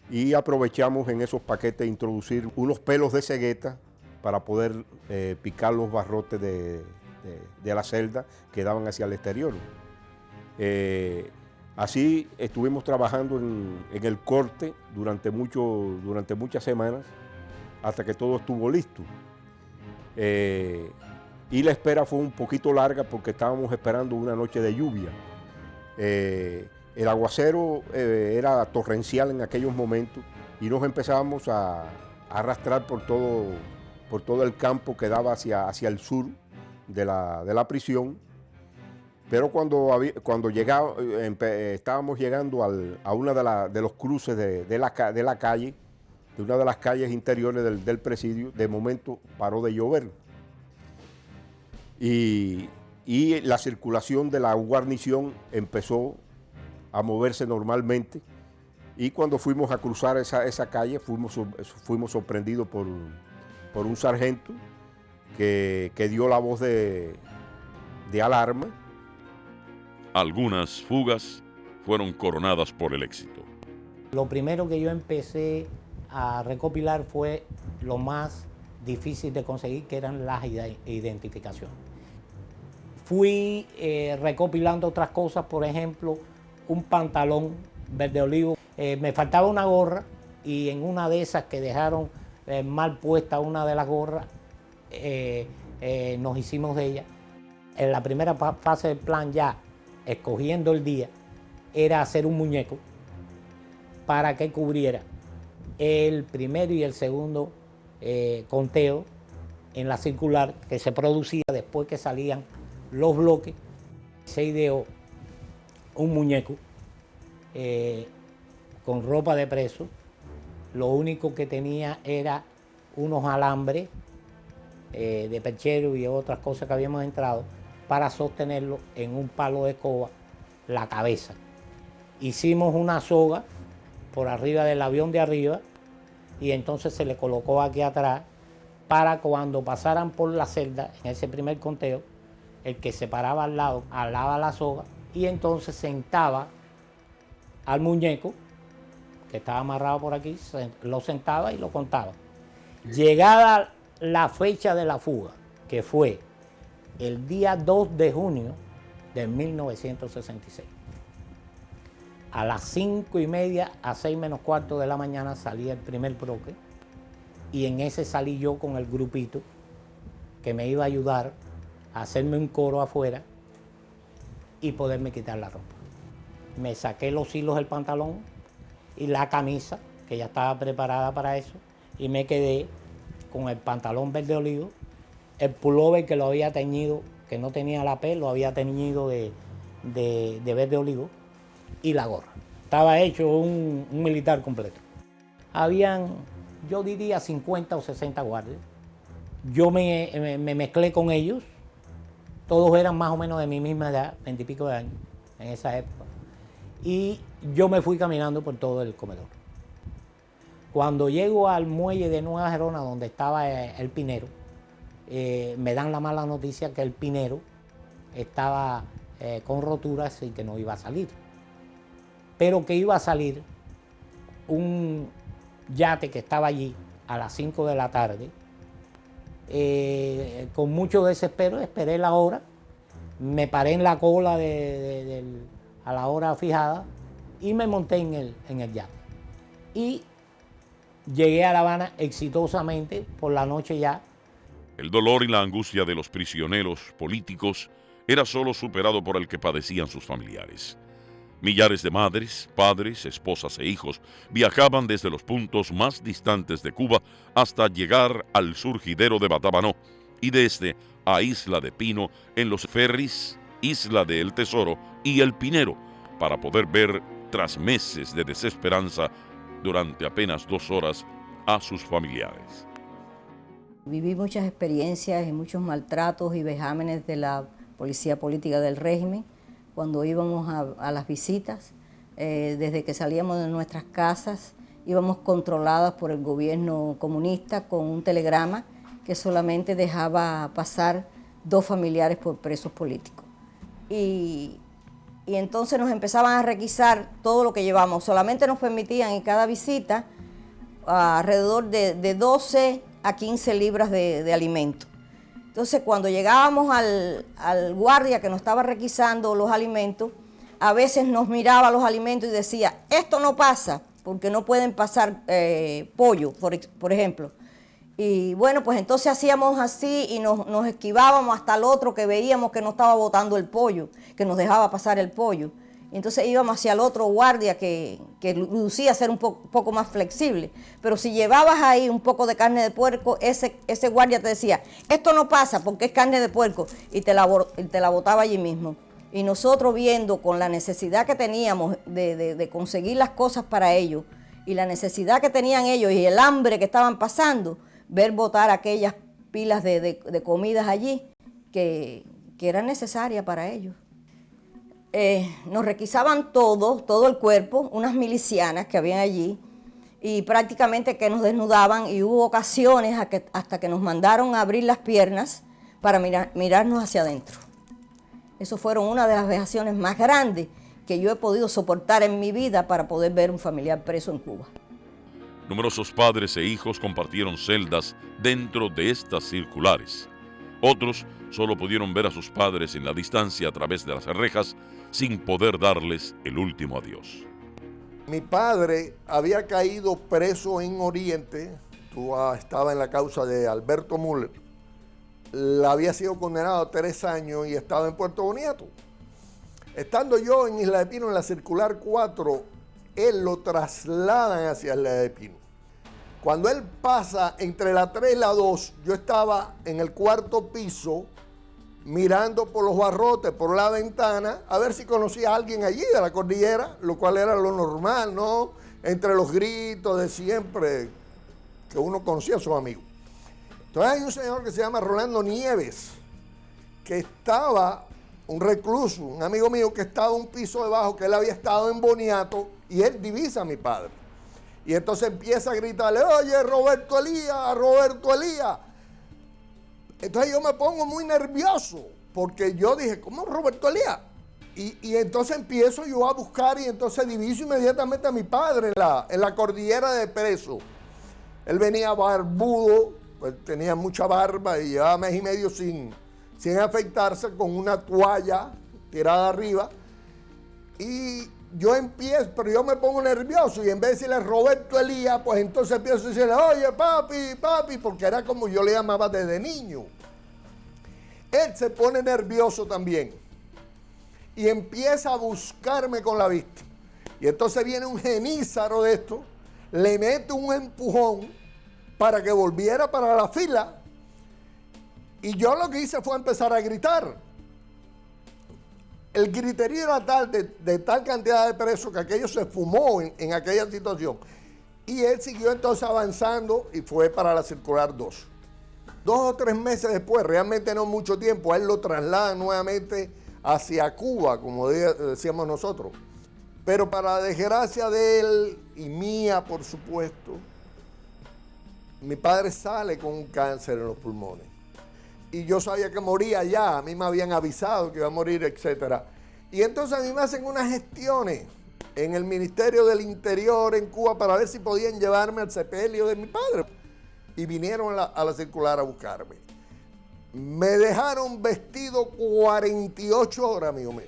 S20: y aprovechamos en esos paquetes introducir unos pelos de cegueta para poder picar los barrotes de la celda que daban hacia el exterior. Así estuvimos trabajando en el corte durante muchas semanas hasta que todo estuvo listo. Y la espera fue un poquito larga porque estábamos esperando una noche de lluvia. El aguacero era torrencial en aquellos momentos y nos empezamos a arrastrar por todo el campo que daba hacia el sur de la prisión. Pero cuando estábamos llegando a una de los cruces de la calle, de una de las calles interiores del presidio, de momento paró de llover. Y la circulación de la guarnición empezó a moverse normalmente. Y cuando fuimos a cruzar esa calle, fuimos sorprendidos por un sargento que dio la voz de alarma.
S2: Algunas fugas fueron coronadas por el éxito.
S21: Lo primero que yo empecé a recopilar fue lo más difícil de conseguir, que eran las identificaciones. Fui recopilando otras cosas, por ejemplo, un pantalón verde olivo. Me faltaba una gorra y en una de esas que dejaron mal puesta una de las gorras, nos hicimos de ella. En la primera fase del plan, ya escogiendo el día, era hacer un muñeco para que cubriera el primero y el segundo conteo en la circular que se producía después que salían los bloques. Se ideó un muñeco con ropa de preso. Lo único que tenía era unos alambres de perchero y otras cosas que habíamos entrado para sostenerlo en un palo de escoba la cabeza. Hicimos una soga por arriba del avión de arriba y entonces se le colocó aquí atrás para cuando pasaran por la celda en ese primer conteo, el que se paraba al lado alaba la soga y entonces sentaba al muñeco que estaba amarrado por aquí, lo sentaba y lo contaba. Llegada la fecha de la fuga, que fue el día 2 de junio de 1966, a las 5:30 a 6 menos cuarto de la mañana salía el primer bloque y en ese salí yo con el grupito que me iba a ayudar a hacerme un coro afuera y poderme quitar la ropa. Me saqué los hilos del pantalón y la camisa, que ya estaba preparada para eso, y me quedé con el pantalón verde olivo, el pullover que lo había teñido, que no tenía la P, lo había teñido de verde olivo, y la gorra. Estaba hecho un militar completo. Habían, yo diría, 50 o 60 guardias. Yo me mezclé con ellos. Todos eran más o menos de mi misma edad, 20 y pico de años, en esa época. Y yo me fui caminando por todo el comedor. Cuando llego al muelle de Nueva Gerona, donde estaba el Pinero, me dan la mala noticia que el Pinero estaba con roturas y que no iba a salir. Pero que iba a salir un yate que estaba allí a las 5 de la tarde. Con mucho desespero esperé la hora, me paré en la cola a la hora fijada y me monté en el yate. Y llegué a La Habana exitosamente por la noche ya.
S2: El dolor y la angustia de los prisioneros políticos era solo superado por el que padecían sus familiares. Millares de madres, padres, esposas e hijos viajaban desde los puntos más distantes de Cuba hasta llegar al surgidero de Batabanó y desde a Isla de Pino en los ferries Isla de El Tesoro y El Pinero para poder ver, tras meses de desesperanza, durante apenas 2 horas a sus familiares.
S22: Viví muchas experiencias y muchos maltratos y vejámenes de la policía política del régimen cuando íbamos a las visitas. Desde que salíamos de nuestras casas íbamos controladas por el gobierno comunista con un telegrama que solamente dejaba pasar 2 familiares por presos políticos. Y entonces nos empezaban a requisar todo lo que llevamos. Solamente nos permitían en cada visita alrededor de 12 a 15 libras de alimento. Entonces cuando llegábamos al guardia que nos estaba requisando los alimentos, a veces nos miraba los alimentos y decía, esto no pasa, porque no pueden pasar pollo, por ejemplo. Y bueno, pues entonces hacíamos así y nos esquivábamos hasta el otro que veíamos que no estaba botando el pollo, que nos dejaba pasar el pollo. Entonces íbamos hacia el otro guardia que lucía ser un poco más flexible. Pero si llevabas ahí un poco de carne de puerco, ese guardia te decía, esto no pasa porque es carne de puerco, y te la botaba allí mismo. y nosotros viendo con la necesidad que teníamos de conseguir las cosas para ellos, y la necesidad que tenían ellos y el hambre que estaban pasando, ver botar aquellas pilas de comidas allí que eran necesarias para ellos. Nos requisaban todo el cuerpo, unas milicianas que habían allí, y prácticamente que nos desnudaban, y hubo ocasiones hasta que nos mandaron a abrir las piernas para mirarnos hacia adentro. Eso fueron una de las vejaciones más grandes que yo he podido soportar en mi vida para poder ver un familiar preso en Cuba.
S2: Numerosos padres e hijos compartieron celdas dentro de estas circulares. Otros solo pudieron ver a sus padres en la distancia a través de las rejas sin poder darles el último adiós.
S1: Mi padre había caído preso en Oriente, estaba en la causa de Alberto Müller, había sido condenado a 3 años y estaba en Puerto Boniato. Estando yo en Isla de Pino, en la circular 4, él lo trasladan hacia Isla de Pino. Cuando él pasa entre la 3 y la 2, yo estaba en el 4º piso, mirando por los barrotes, por la ventana, a ver si conocía a alguien allí de la cordillera, lo cual era lo normal, ¿no? Entre los gritos de siempre, que uno conocía a sus amigos. Entonces hay un señor que se llama Rolando Nieves, que estaba, un recluso, un amigo mío que estaba un piso debajo, que él había estado en Boniato, y él divisa a mi padre. Y entonces empieza a gritarle, oye, Roberto Elías, Roberto Elías. Entonces yo me pongo muy nervioso, porque yo dije, ¿cómo Roberto Elías? Y entonces empiezo yo a buscar, y entonces diviso inmediatamente a mi padre en la cordillera de preso. Él venía barbudo, pues tenía mucha barba y llevaba mes y medio sin afeitarse, con una toalla tirada arriba. Y yo empiezo, pero yo me pongo nervioso, y en vez de decirle Roberto Elías, pues entonces empiezo a decirle, oye, papi, porque era como yo le llamaba desde niño. Él se pone nervioso también y empieza a buscarme con la vista. Y entonces viene un genízaro de esto, le mete un empujón para que volviera para la fila, y yo lo que hice fue empezar a gritar. El griterío era tal, de tal cantidad de presos, que aquello se fumó en aquella situación. Y él siguió entonces avanzando y fue para la circular 2. 2 o 3 meses después, realmente no mucho tiempo, a él lo trasladan nuevamente hacia Cuba, como decíamos nosotros. Pero para desgracia de él y mía, por supuesto, mi padre sale con un cáncer en los pulmones. Y yo sabía que moría ya, a mí me habían avisado que iba a morir, etc. Y entonces a mí me hacen unas gestiones en el Ministerio del Interior en Cuba para ver si podían llevarme al sepelio de mi padre. Y vinieron a la circular a buscarme. Me dejaron vestido 48 horas, amigo mío.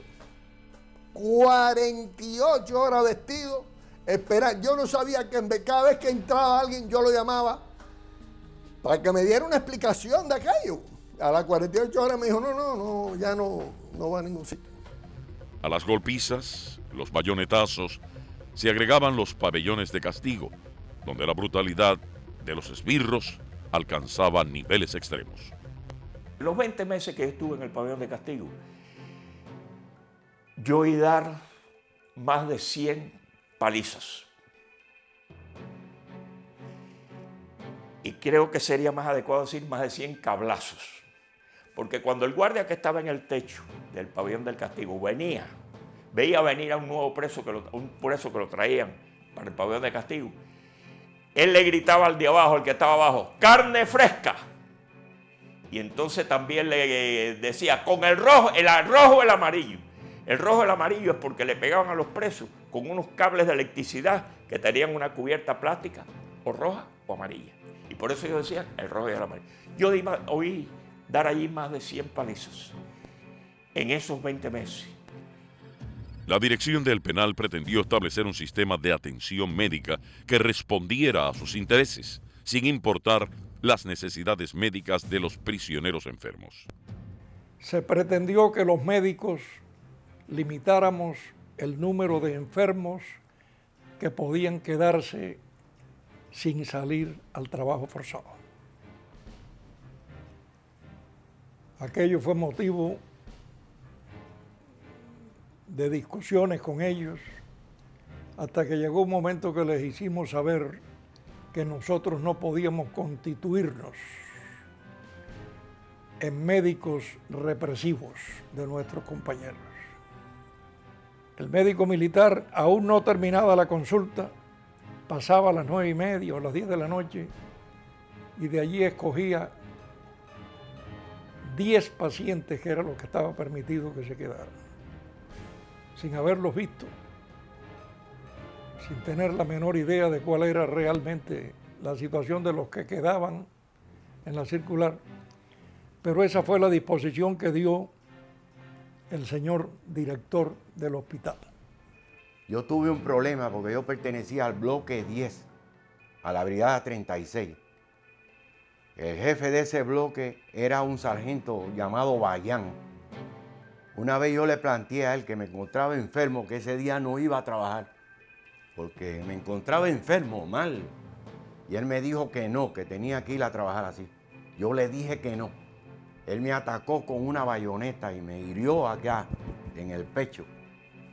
S1: 48 horas vestido, esperar. Yo no sabía que cada vez que entraba alguien yo lo llamaba para que me diera una explicación de aquello. A las 48 horas me dijo, no, ya no va a ningún sitio.
S2: A las golpizas, los bayonetazos, se agregaban los pabellones de castigo, donde la brutalidad de los esbirros alcanzaba niveles extremos.
S14: Los 20 meses que estuve en el pabellón de castigo, yo oí dar más de 100 palizas. Y creo que sería más adecuado decir más de 100 cablazos. Porque cuando el guardia que estaba en el techo del pabellón del castigo veía venir a un nuevo preso, un preso que lo traían para el pabellón de castigo, él le gritaba al de abajo, el que estaba abajo, ¡carne fresca! Y entonces también le decía, con el rojo o el amarillo. El rojo o el amarillo es porque le pegaban a los presos con unos cables de electricidad que tenían una cubierta plástica, o roja o amarilla. Y por eso yo decía el rojo y el amarillo. Yo oí dar allí más de 100 palizas en esos 20 meses.
S2: La dirección del penal pretendió establecer un sistema de atención médica que respondiera a sus intereses, sin importar las necesidades médicas de los prisioneros enfermos.
S15: Se pretendió que los médicos limitáramos el número de enfermos que podían quedarse sin salir al trabajo forzado. Aquello fue motivo de discusiones con ellos, hasta que llegó un momento que les hicimos saber que nosotros no podíamos constituirnos en médicos represivos de nuestros compañeros. El médico militar, aún no terminada la consulta, pasaba a las 9:30 o a las 10 de la noche y de allí escogía 10 pacientes, que era lo que estaba permitido que se quedaran, sin haberlos visto, sin tener la menor idea de cuál era realmente la situación de los que quedaban en la circular. Pero esa fue la disposición que dio el señor director del hospital.
S9: Yo tuve un problema porque yo pertenecía al bloque 10, a la brigada 36. El jefe de ese bloque era un sargento llamado Bayán. Una vez yo le planteé a él que me encontraba enfermo, que ese día no iba a trabajar, porque me encontraba enfermo, mal. Y él me dijo que no, que tenía que ir a trabajar así. Yo le dije que no. Él me atacó con una bayoneta y me hirió acá, en el pecho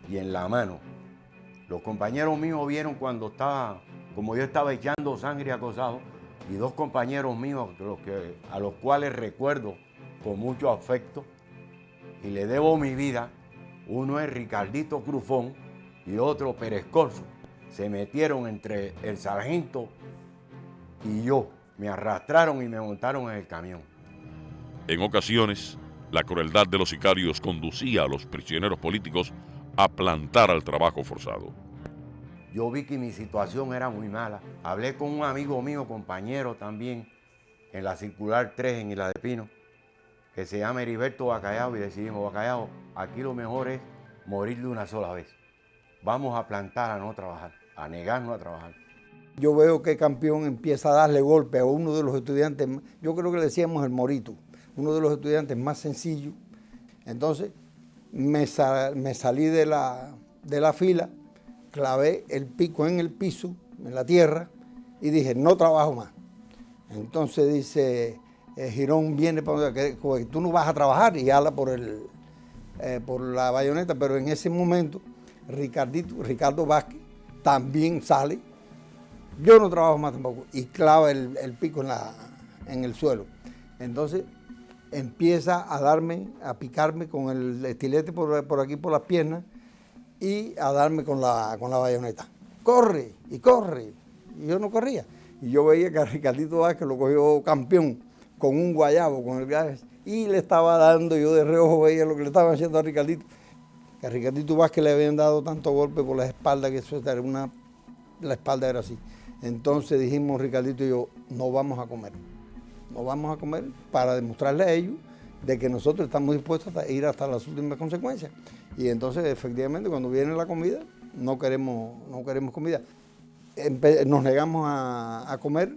S9: y en la mano. Los compañeros míos vieron cuando estaba, como yo estaba echando sangre acosado, y dos compañeros míos a los cuales recuerdo con mucho afecto y le debo mi vida. Uno es Ricardito Crufón y otro Pérez Corso. Se metieron entre el sargento y yo, me arrastraron y me montaron en el camión.
S2: En ocasiones, la crueldad de los sicarios conducía a los prisioneros políticos a plantar al trabajo forzado.
S9: Yo vi que mi situación era muy mala. Hablé con un amigo mío, compañero también, en la circular 3 en Isla de Pino, que se llama Heriberto Bacallao, y decidimos: Bacallao, aquí lo mejor es morir de una sola vez. Vamos a plantar a no trabajar, a negarnos a trabajar.
S11: Yo veo que Campeón empieza a darle golpe a uno de los estudiantes, yo creo que le decíamos el Morito, uno de los estudiantes más sencillos. Entonces me salí de la fila, clavé el pico en el piso, en la tierra, y dije: no trabajo más. Entonces dice, Girón viene para que tú no vas a trabajar, y habla por la bayoneta. Pero en ese momento Ricardo Vázquez también sale: yo no trabajo más tampoco, y clava el pico en el suelo. Entonces empieza a picarme con el estilete por aquí, por las piernas, y a darme con la bayoneta. Corre, y corre. Y yo no corría. Y yo veía que a Ricardito Vázquez lo cogió Campeón con un guayabo, con el gas, y le estaba dando, yo de reojo veía lo que le estaban haciendo a Ricardito. Que a Ricardito Vázquez le habían dado tanto golpe por la espalda, que eso era la espalda era así. Entonces dijimos, Ricardito y yo: no vamos a comer. No vamos a comer, para demostrarle a ellos de que nosotros estamos dispuestos a ir hasta las últimas consecuencias. Y entonces, efectivamente, cuando viene la comida, no queremos comida. Nos negamos a comer,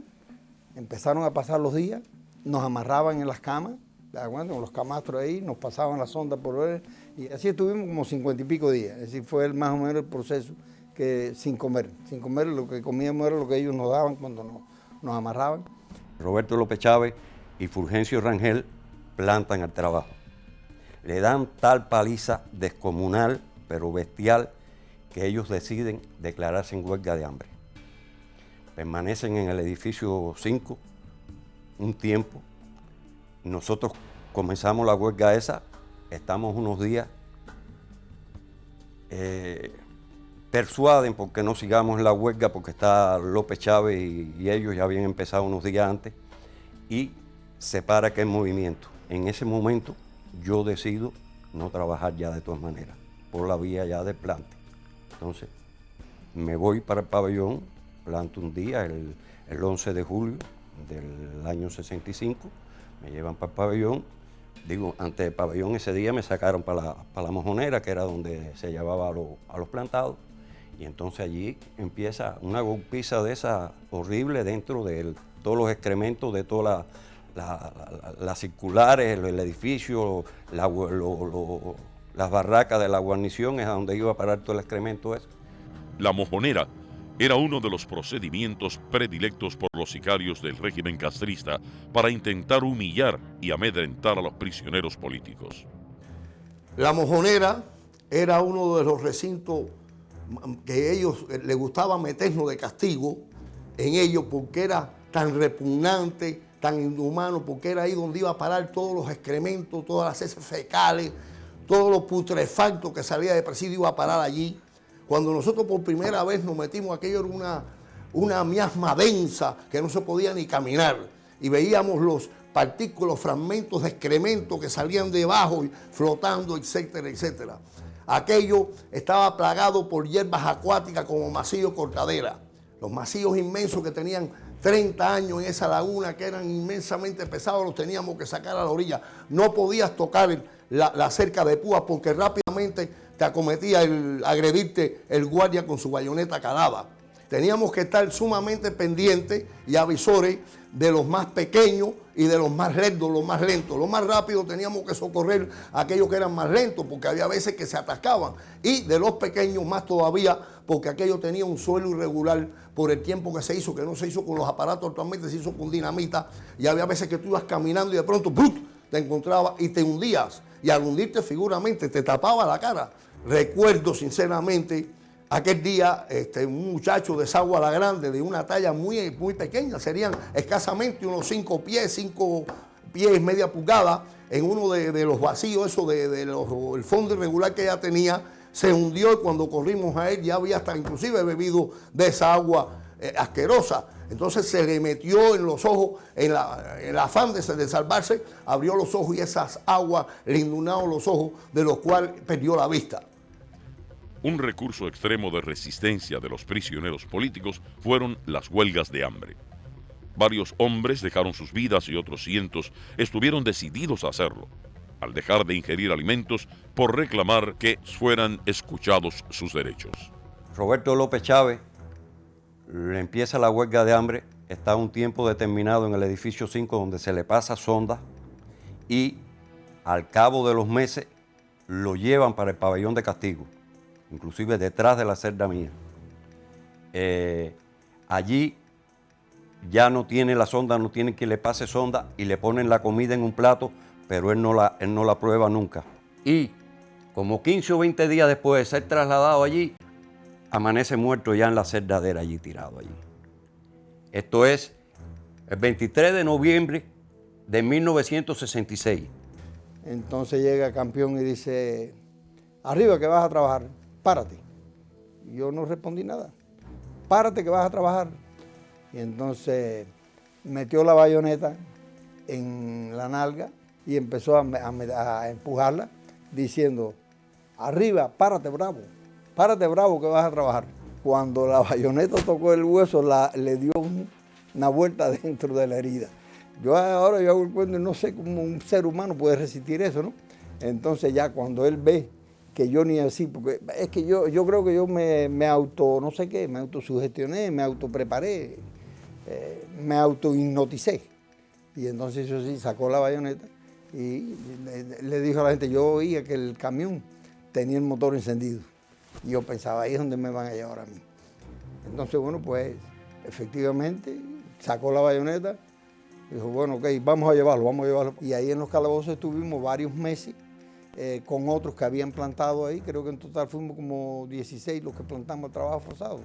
S11: empezaron a pasar los días, nos amarraban en las camas, ¿te das cuenta? Con los camastros ahí, nos pasaban la sonda por ver, y así estuvimos como 50 y pico días. Es decir, fue más o menos el proceso, que sin comer, lo que comíamos era lo que ellos nos daban cuando nos amarraban.
S5: Roberto López Chávez y Fulgencio Rangel plantan al trabajo. Le dan tal paliza descomunal, pero bestial, que ellos deciden declararse en huelga de hambre. Permanecen en el edificio 5 un tiempo. Nosotros comenzamos la huelga esa, estamos unos días, persuaden porque no sigamos en la huelga, porque está López Chávez y ellos ya habían empezado unos días antes, y se para aquel movimiento. En ese momento yo decido no trabajar ya de todas maneras, por la vía ya del plante. Entonces me voy para el pabellón, planto un día, el 11 de julio del año 65, me llevan para el pabellón. Digo, antes del pabellón ese día me sacaron para la mojonera, que era donde se llevaba a los plantados. Y entonces allí empieza una golpiza de esa horrible dentro de todos los excrementos, de todas las circulares, el edificio, las barracas de la guarnición, es a donde iba a parar todo el excremento ese.
S2: La mojonera era uno de los procedimientos predilectos por los sicarios del régimen castrista para intentar humillar y amedrentar a los prisioneros políticos.
S1: La mojonera era uno de los recintos que ellos les gustaba meternos de castigo en ellos porque era tan repugnante, tan inhumano, porque era ahí donde iba a parar todos los excrementos, todas las heces fecales, todo lo putrefacto que salía de presidio iba a parar allí. Cuando nosotros por primera vez nos metimos, aquello era una miasma densa que no se podía ni caminar. Y veíamos los partículas, fragmentos de excremento que salían debajo, flotando, etcétera, etcétera. Aquello estaba plagado por hierbas acuáticas como macillo cortadera. Los macillos inmensos que tenían 30 años en esa laguna, que eran inmensamente pesados, los teníamos que sacar a la orilla. No podías tocar la cerca de púas porque rápidamente te acometía agredirte el guardia con su bayoneta calada. Teníamos que estar sumamente pendientes y avisores de los más pequeños y de los más lerdos, los más lentos. Los más rápidos teníamos que socorrer a aquellos que eran más lentos porque había veces que se atascaban. Y de los pequeños más todavía porque aquello tenía un suelo irregular por el tiempo que se hizo, que no se hizo con los aparatos actualmente, se hizo con dinamita. Y había veces que tú ibas caminando y de pronto ¡brut!, te encontrabas y te hundías. Y al hundirte figuramente te tapaba la cara. Recuerdo sinceramente aquel día un muchacho de Sagua la Grande, de una talla muy, muy pequeña, serían escasamente unos 5 pies, media pulgada, en uno de los vacíos, eso el fondo irregular que ella tenía, se hundió y cuando corrimos a él ya había hasta inclusive bebido de esa agua asquerosa. Entonces se le metió en los ojos, en el afán de salvarse, abrió los ojos y esas aguas le inundaron los ojos, de los cuales perdió la vista.
S2: Un recurso extremo de resistencia de los prisioneros políticos fueron las huelgas de hambre. Varios hombres dejaron sus vidas y otros cientos estuvieron decididos a hacerlo, al dejar de ingerir alimentos por reclamar que fueran escuchados sus derechos.
S5: Roberto López Chávez le empieza la huelga de hambre, está un tiempo determinado en el edificio 5 donde se le pasa sonda y al cabo de los meses lo llevan para el pabellón de castigo, inclusive detrás de la celda mía. Allí ya no tiene la sonda, no tienen que le pase sonda y le ponen la comida en un plato, pero él no la prueba nunca. Y como 15 o 20 días después de ser trasladado allí, amanece muerto ya en la celdadera allí tirado allí. Esto es el 23 de noviembre de 1966.
S11: Entonces llega Campeón y dice, arriba que vas a trabajar, párate. Y yo no respondí nada. Párate que vas a trabajar. Y entonces metió la bayoneta en la nalga y empezó a empujarla diciendo, arriba, párate bravo que vas a trabajar. Cuando la bayoneta tocó el hueso, le dio una vuelta dentro de la herida. Ahora yo hago el cuento y no sé cómo un ser humano puede resistir eso, ¿no? Entonces ya cuando él ve que yo ni así, porque es que yo creo que yo me autosugestioné, me autopreparé, me autohipnoticé. Y entonces eso sí, sacó la bayoneta y le dijo a la gente, yo oía que el camión tenía el motor encendido. Y yo pensaba, ahí es donde me van a llevar a mí. Entonces, bueno, pues efectivamente sacó la bayoneta, dijo, bueno, ok, vamos a llevarlo. Y ahí en los calabozos estuvimos varios meses con otros que habían plantado ahí. Creo que en total fuimos como 16 los que plantamos trabajo forzado.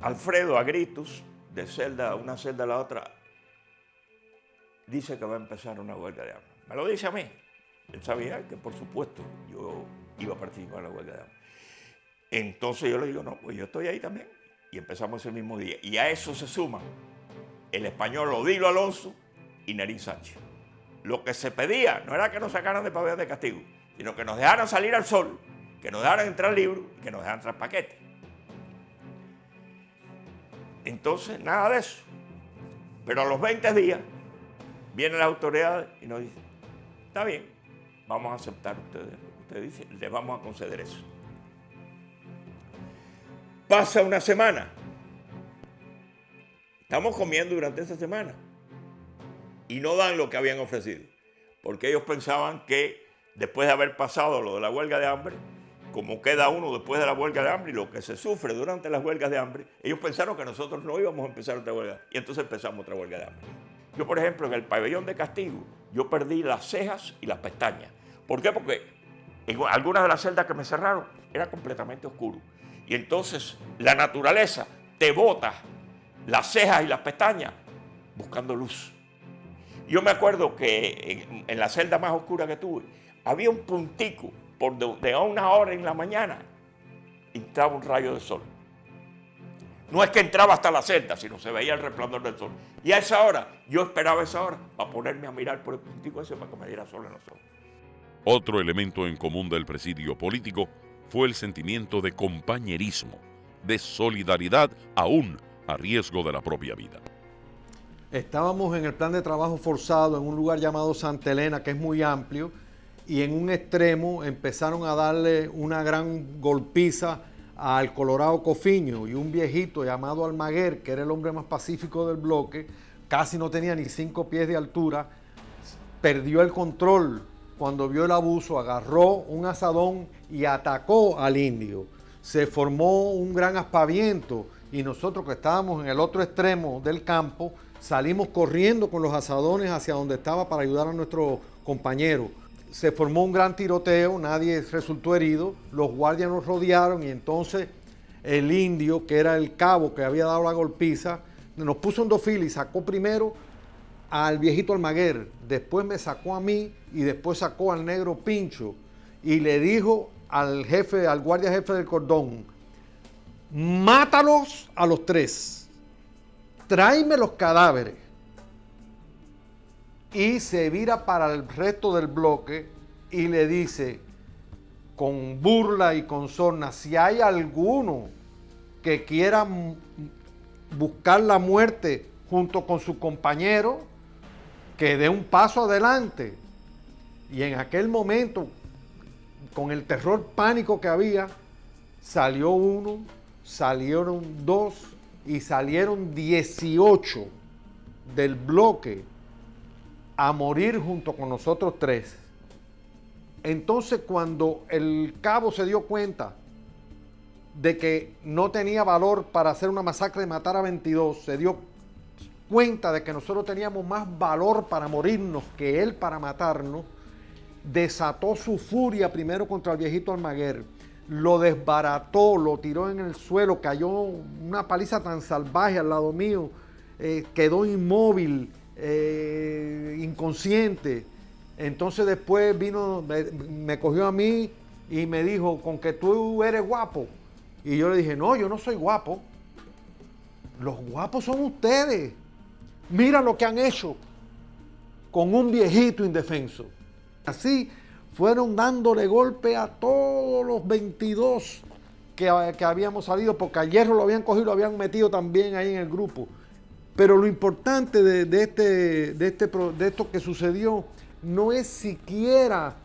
S14: Alfredo, a gritos, de una celda a la otra, dice que va a empezar una huelga de hambre. Me lo dice a mí. Él sabía que, por supuesto, yo iba a participar en la huelga de hambre. Entonces yo le digo, no, pues yo estoy ahí también. Y empezamos ese mismo día. Y a eso se suman el español Odilo Alonso y Nerín Sánchez. Lo que se pedía no era que nos sacaran de pabellón de castigo, sino que nos dejaran salir al sol, que nos dejaran entrar libros, que nos dejaran entrar paquetes. Entonces, nada de eso. Pero a los 20 días vienen las autoridades y nos dicen, está bien, vamos a aceptar ustedes dicen, les vamos a conceder eso. Pasa una semana. Estamos comiendo durante esa semana y no dan lo que habían ofrecido, porque ellos pensaban que después de haber pasado lo de la huelga de hambre, como queda uno después de la huelga de hambre y lo que se sufre durante las huelgas de hambre, ellos pensaron que nosotros no íbamos a empezar otra huelga y entonces empezamos otra huelga de hambre. Yo, por ejemplo, en el pabellón de castigo, yo perdí las cejas y las pestañas. ¿Por qué? Porque En algunas de las celdas que me cerraron era completamente oscuro. Y entonces la naturaleza te bota las cejas y las pestañas buscando luz. Yo me acuerdo que en la celda más oscura que tuve, había un puntico por de a una hora en la mañana, entraba un rayo de sol. No es que entraba hasta la celda, sino se veía el resplandor del sol. Y a esa hora, yo esperaba esa hora para ponerme a mirar por el puntico ese para que me diera sol en los ojos.
S2: Otro elemento en común del presidio político fue el sentimiento de compañerismo, de solidaridad aún a riesgo de la propia vida.
S7: Estábamos en el plan de trabajo forzado en un lugar llamado Santa Elena, que es muy amplio, y en un extremo empezaron a darle una gran golpiza al Colorado Cofiño, y un viejito llamado Almaguer, que era el hombre más pacífico del bloque, casi no tenía ni 5 pies de altura, perdió el control cuando vio el abuso, agarró un asadón y atacó al indio. Se formó un gran aspaviento y nosotros, que estábamos en el otro extremo del campo, salimos corriendo con los asadones hacia donde estaba para ayudar a nuestro compañero. Se formó un gran tiroteo, nadie resultó herido, los guardias nos rodearon y entonces el indio, que era el cabo que había dado la golpiza, nos puso en 2 filas y sacó primero al viejito Almaguer, después me sacó a mí y después sacó al negro Pincho y le dijo al jefe, al guardia jefe del cordón: mátalos a los 3, tráeme los cadáveres. Y se vira para el resto del bloque y le dice con burla y con sorna: si hay alguno que quiera buscar la muerte junto con su compañero, que dé un paso adelante. Y en aquel momento, con el terror pánico que había, salió uno, salieron 2 y salieron 18 del bloque a morir junto con nosotros 3. Entonces, cuando el cabo se dio cuenta de que no tenía valor para hacer una masacre y matar a 22, se dio cuenta de que nosotros teníamos más valor para morirnos que él para matarnos, desató su furia primero contra el viejito Almaguer, lo desbarató, lo tiró en el suelo, cayó una paliza tan salvaje al lado mío, quedó inmóvil, inconsciente. Entonces después vino, me cogió a mí y me dijo: con que tú eres guapo. Y yo le dije: no, yo no soy guapo, los guapos son ustedes. Mira lo que han hecho con un viejito indefenso. Así fueron dándole golpe a todos los 22 que habíamos salido, porque a Hierro lo habían cogido, lo habían metido también ahí en el grupo. Pero lo importante de esto que sucedió no es siquiera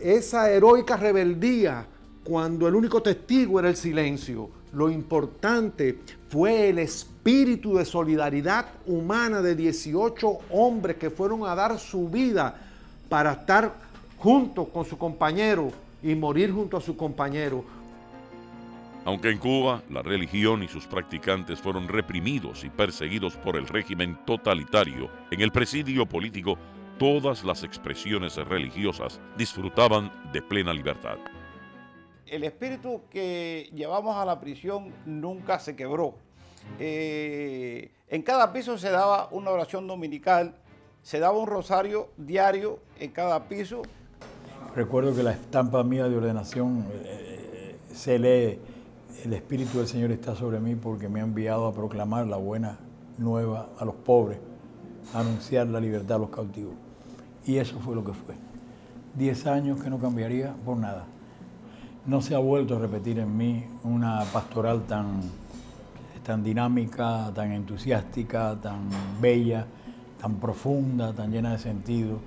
S7: esa heroica rebeldía cuando el único testigo era el silencio. Lo importante fue el espíritu de solidaridad humana de 18 hombres que fueron a dar su vida para estar juntos con su compañero y morir junto a su compañero.
S2: Aunque en Cuba la religión y sus practicantes fueron reprimidos y perseguidos por el régimen totalitario, en el presidio político todas las expresiones religiosas disfrutaban de plena libertad.
S19: El espíritu que llevamos a la prisión nunca se quebró. En cada piso se daba una oración dominical, se daba un rosario diario en cada piso.
S17: Recuerdo que la estampa mía de ordenación se lee: el Espíritu del Señor está sobre mí porque me ha enviado a proclamar la buena nueva a los pobres, a anunciar la libertad a los cautivos. Y eso fue lo que fue. 10 años que no cambiaría por nada. No se ha vuelto a repetir en mí una pastoral tan dinámica, tan entusiástica, tan bella, tan profunda, tan llena de sentido.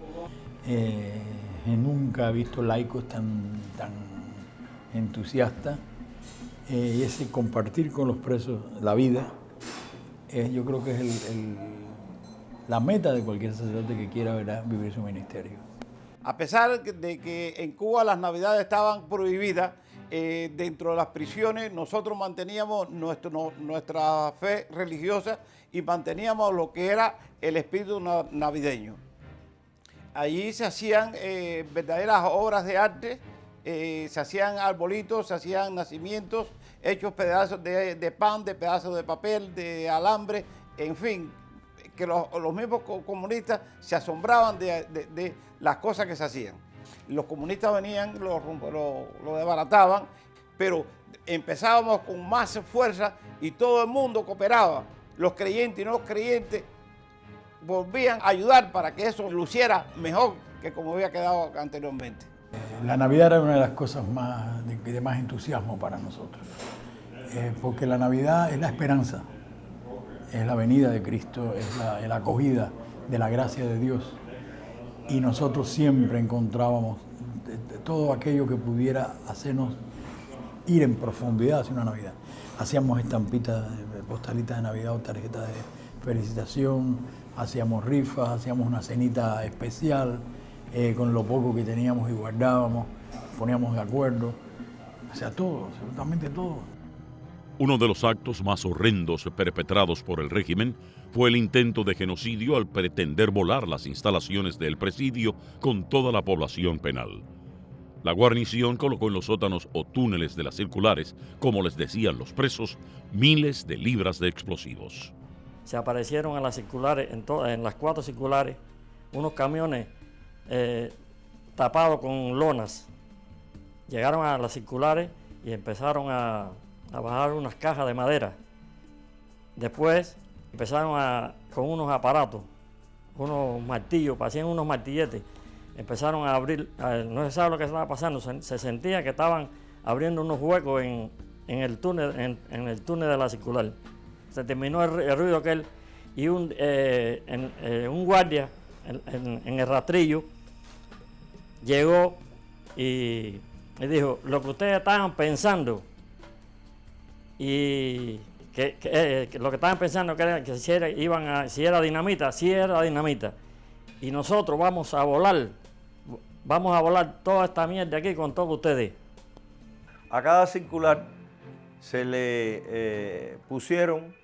S17: Nunca he visto laicos tan entusiastas. Y ese compartir con los presos la vida, yo creo que es la meta de cualquier sacerdote que quiera vivir su ministerio.
S19: A pesar de que en Cuba las navidades estaban prohibidas, dentro de las prisiones nosotros manteníamos nuestra fe religiosa y manteníamos lo que era el espíritu navideño. Allí se hacían verdaderas obras de arte se hacían arbolitos, se hacían nacimientos, hechos pedazos de pan, de pedazos de papel, de alambre, en fin, que los mismos comunistas se asombraban de las cosas que se hacían. Los comunistas venían, lo desbarataban, pero empezábamos con más fuerza y todo el mundo cooperaba. Los creyentes y no creyentes volvían a ayudar para que eso luciera mejor que como había quedado anteriormente.
S17: La Navidad era una de las cosas de más entusiasmo para nosotros, porque la Navidad es la esperanza, es la venida de Cristo, es la acogida de la gracia de Dios, y nosotros siempre encontrábamos todo aquello que pudiera hacernos ir en profundidad hacia una Navidad. Hacíamos estampitas, postalitas de Navidad o tarjetas de felicitación, hacíamos rifas, hacíamos una cenita especial, con lo poco que teníamos y guardábamos, poníamos de acuerdo, o sea, todo, absolutamente todo.
S2: Uno de los actos más horrendos perpetrados por el régimen fue el intento de genocidio al pretender volar las instalaciones del presidio con toda la población penal. La guarnición colocó en los sótanos o túneles de las circulares, como les decían los presos, miles de libras de explosivos.
S8: Se aparecieron en las circulares, en las 4 circulares, unos camiones tapados con lonas. Llegaron a las circulares y empezaron a bajar unas cajas de madera. Después empezaron con unos aparatos, unos martillos, parecían unos martilletes. Empezaron a abrir, no se sabe lo que estaba pasando, se sentía que estaban abriendo unos huecos en el túnel de la circular. Se terminó el ruido aquel y un guardia en el rastrillo llegó y dijo, lo que ustedes estaban pensando y que lo que estaban pensando que si era dinamita, sí era dinamita. Y nosotros vamos a volar toda esta mierda aquí con todos ustedes.
S10: A cada circular se le pusieron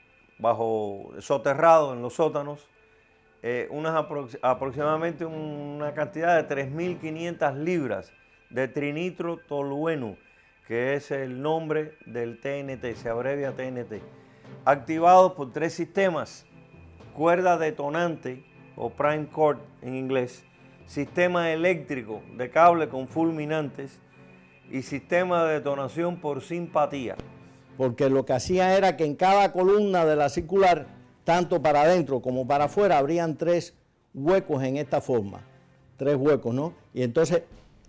S10: soterrado en los sótanos aproximadamente una cantidad de 3.500 libras de trinitrotolueno, que es el nombre del TNT, se abrevia TNT, activados por 3 sistemas: cuerda detonante o prime cord en inglés, sistema eléctrico de cable con fulminantes y sistema de detonación por simpatía.
S23: Porque lo que hacía era que en cada columna de la circular, tanto para adentro como para afuera, habrían 3 huecos en esta forma, 3 huecos, ¿no? Y entonces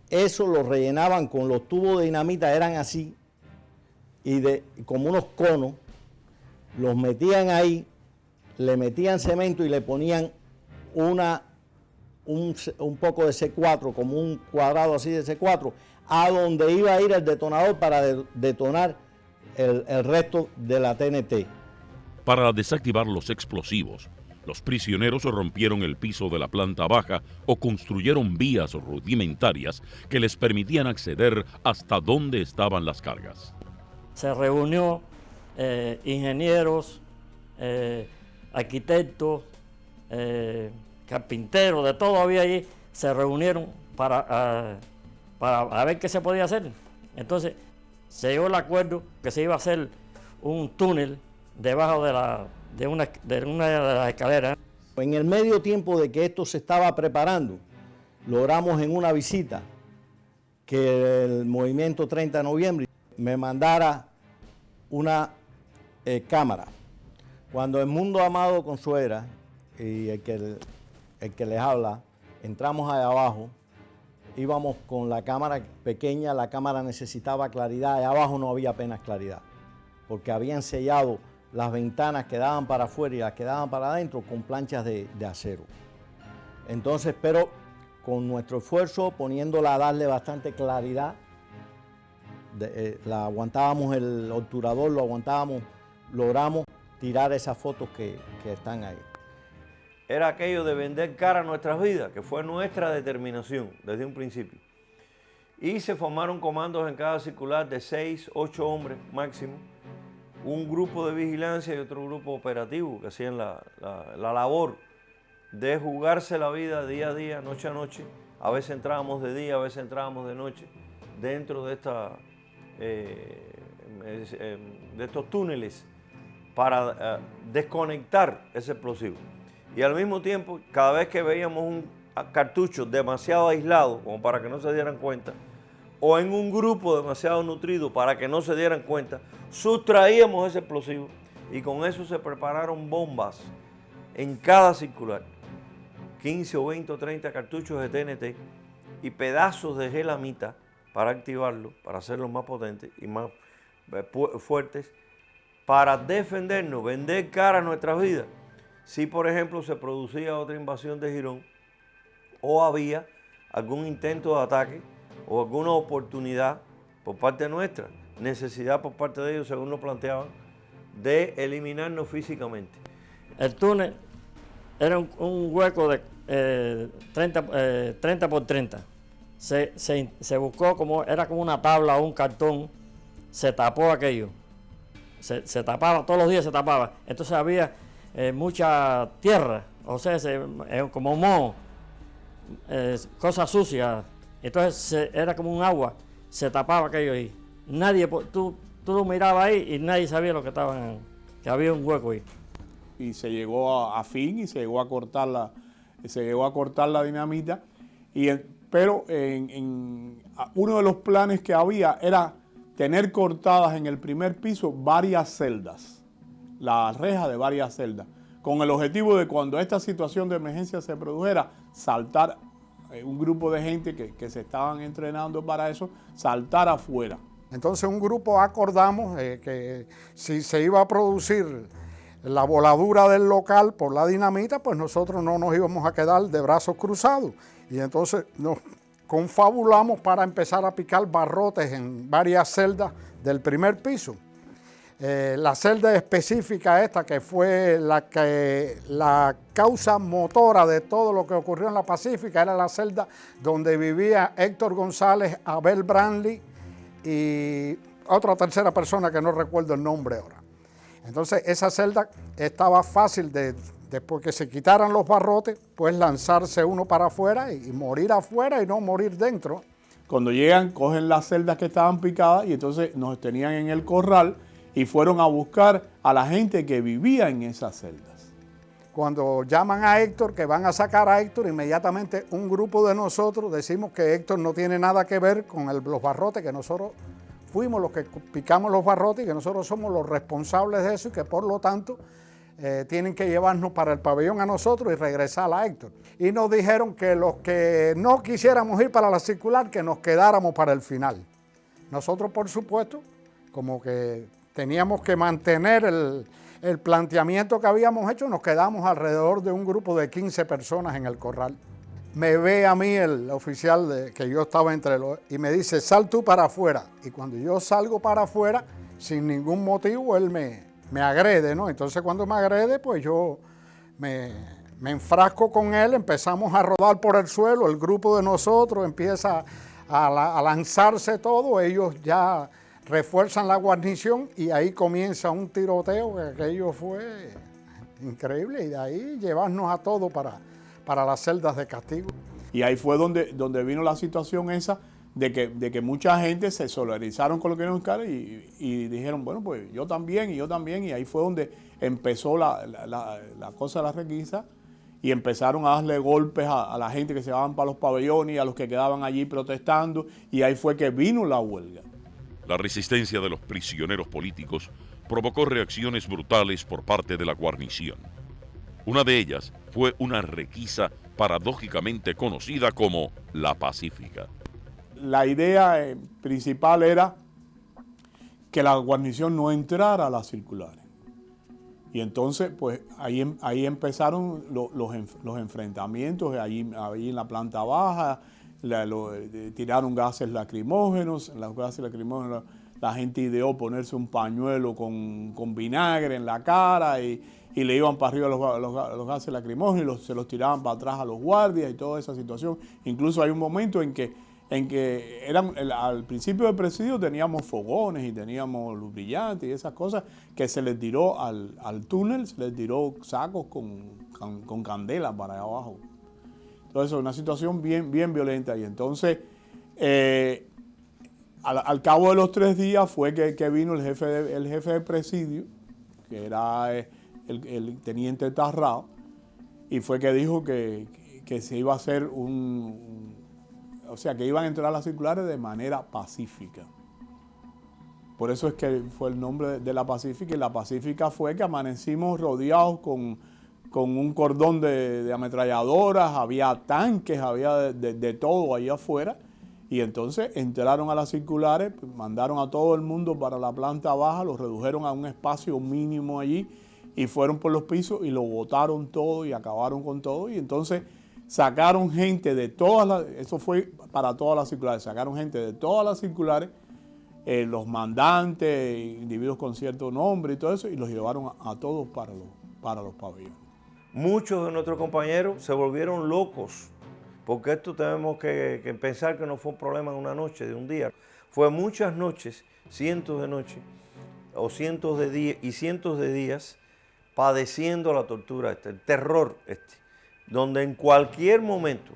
S23: eso lo rellenaban con los tubos de dinamita, eran así, y como unos conos, los metían ahí, le metían cemento y le ponían un poco de C4, como un cuadrado así de C4, a donde iba a ir el detonador para detonar el resto de la TNT.
S2: Para desactivar los explosivos, los prisioneros rompieron el piso de la planta baja o construyeron vías rudimentarias que les permitían acceder hasta donde estaban las cargas.
S8: Se reunió ingenieros, arquitectos, carpinteros, de todo había allí, se reunieron para ver qué se podía hacer. Entonces se llegó al acuerdo que se iba a hacer un túnel debajo de una de las escaleras.
S23: En el medio tiempo de que esto se estaba preparando, logramos en una visita que el movimiento 30 de noviembre me mandara una cámara. Cuando Edmundo Amado Consuegra y el que les habla, entramos allá abajo, íbamos con la cámara pequeña, la cámara necesitaba claridad, allá abajo no había apenas claridad, porque habían sellado las ventanas que daban para afuera y las que daban para adentro con planchas de acero. Entonces, pero con nuestro esfuerzo, poniéndola a darle bastante claridad, la aguantábamos, el obturador lo aguantábamos, logramos tirar esas fotos que están ahí.
S10: Era aquello de vender cara a nuestras vidas, que fue nuestra determinación desde un principio. Y se formaron comandos en cada circular de 6, 8 hombres máximo, un grupo de vigilancia y otro grupo operativo que hacían la labor de jugarse la vida día a día, noche a noche. A veces entrábamos de día, a veces entrábamos de noche. dentro de estos túneles para desconectar ese explosivo. Y al mismo tiempo, cada vez que veíamos un cartucho demasiado aislado, como para que no se dieran cuenta, o en un grupo demasiado nutrido para que no se dieran cuenta, sustraíamos ese explosivo y con eso se prepararon bombas en cada circular. 15 o 20 o 30 cartuchos de TNT y pedazos de gelamita para activarlo, para hacerlos más potentes y más fuertes, para defendernos, vender cara a nuestras vidas. Si, por ejemplo, se producía otra invasión de Girón o había algún intento de ataque o alguna oportunidad por parte nuestra, necesidad por parte de ellos, según lo planteaban, de eliminarnos físicamente.
S8: El túnel era un hueco de 30 por 30. Se buscó era como una tabla o un cartón, se tapó aquello. Se tapaba, todos los días se tapaba. Entonces había mucha tierra, o sea, como moho, cosas sucias. Entonces era como un agua, se tapaba aquello ahí. Nadie, tú lo mirabas ahí y nadie sabía lo que había un hueco ahí.
S3: Y se llegó a fin y se llegó a cortar la dinamita. Pero uno de los planes que había era tener cortadas en el primer piso varias celdas, la reja de varias celdas, con el objetivo de cuando esta situación de emergencia se produjera, saltar un grupo de gente que se estaban entrenando para eso, saltar afuera.
S6: Entonces un grupo acordamos que si se iba a producir la voladura del local por la dinamita, pues nosotros no nos íbamos a quedar de brazos cruzados. Y entonces nos confabulamos para empezar a picar barrotes en varias celdas del primer piso. La celda específica esta, que fue la causa motora de todo lo que ocurrió en la Pacífica, era la celda donde vivía Héctor González, Abel Branly y otra tercera persona que no recuerdo el nombre ahora. Entonces esa celda estaba fácil después que se quitaran los barrotes, pues lanzarse uno para afuera y morir afuera y no morir dentro.
S3: Cuando llegan, cogen las celdas que estaban picadas y entonces nos tenían en el corral y fueron a buscar a la gente que vivía en esas celdas.
S6: Cuando llaman a Héctor, que van a sacar a Héctor, inmediatamente un grupo de nosotros decimos que Héctor no tiene nada que ver con los barrotes, que nosotros fuimos los que picamos los barrotes y que nosotros somos los responsables de eso y que por lo tanto tienen que llevarnos para el pabellón a nosotros y regresar a Héctor. Y nos dijeron que los que no quisiéramos ir para la circular, que nos quedáramos para el final. Nosotros, por supuesto, como que teníamos que mantener el planteamiento que habíamos hecho, nos quedamos alrededor de un grupo de 15 personas en el corral. Me ve a mí el oficial que yo estaba entre los y me dice, sal tú para afuera. Y cuando yo salgo para afuera, sin ningún motivo, él me agrede, ¿no? Entonces cuando me agrede, pues yo me enfrasco con él, empezamos a rodar por el suelo, el grupo de nosotros empieza a lanzarse todo, ellos ya refuerzan la guarnición y ahí comienza un tiroteo, que aquello fue increíble, y de ahí llevarnos a todos para las celdas de castigo.
S3: Y ahí fue donde vino la situación esa de que mucha gente se solidarizaron con lo que nos buscaron y dijeron, bueno, pues yo también, y ahí fue donde empezó la cosa de la requisa y empezaron a darle golpes a la gente que se iban para los pabellones y a los que quedaban allí protestando, y ahí fue que vino la huelga.
S2: La resistencia de los prisioneros políticos provocó reacciones brutales por parte de la guarnición. Una de ellas fue una requisa paradójicamente conocida como la Pacífica.
S3: La idea principal era que la guarnición no entrara a las circulares. Y entonces, pues ahí empezaron los enfrentamientos, ahí en la planta baja, tiraron gases lacrimógenos, la gente ideó ponerse un pañuelo con vinagre en la cara y le iban para arriba los gases lacrimógenos y se los tiraban para atrás a los guardias y toda esa situación. Incluso hay un momento en que al principio del presidio teníamos fogones y teníamos luz brillante y esas cosas que se les tiró al túnel, se les tiró sacos con candela para allá abajo. Entonces, una situación bien violenta. Y entonces, al cabo de los 3 días fue que vino el jefe de presidio, que era el teniente Tarrao, y fue que dijo que se iba a hacer o sea, que iban a entrar las circulares de manera pacífica. Por eso es que fue el nombre de la Pacífica, y la Pacífica fue que amanecimos rodeados con un cordón de ametralladoras, había tanques, había de todo ahí afuera, y entonces entraron a las circulares, mandaron a todo el mundo para la planta baja, los redujeron a un espacio mínimo allí, y fueron por los pisos y lo botaron todo y acabaron con todo, y entonces sacaron gente de eso fue para todas las circulares, sacaron gente de todas las circulares, los mandantes, individuos con cierto nombre y todo eso, y los llevaron a todos para los pabellones.
S10: Muchos de nuestros compañeros se volvieron locos, porque esto tenemos que pensar que no fue un problema de una noche, de un día. Fue muchas noches, cientos de noches, o cientos de días, padeciendo la tortura el terror donde en cualquier momento,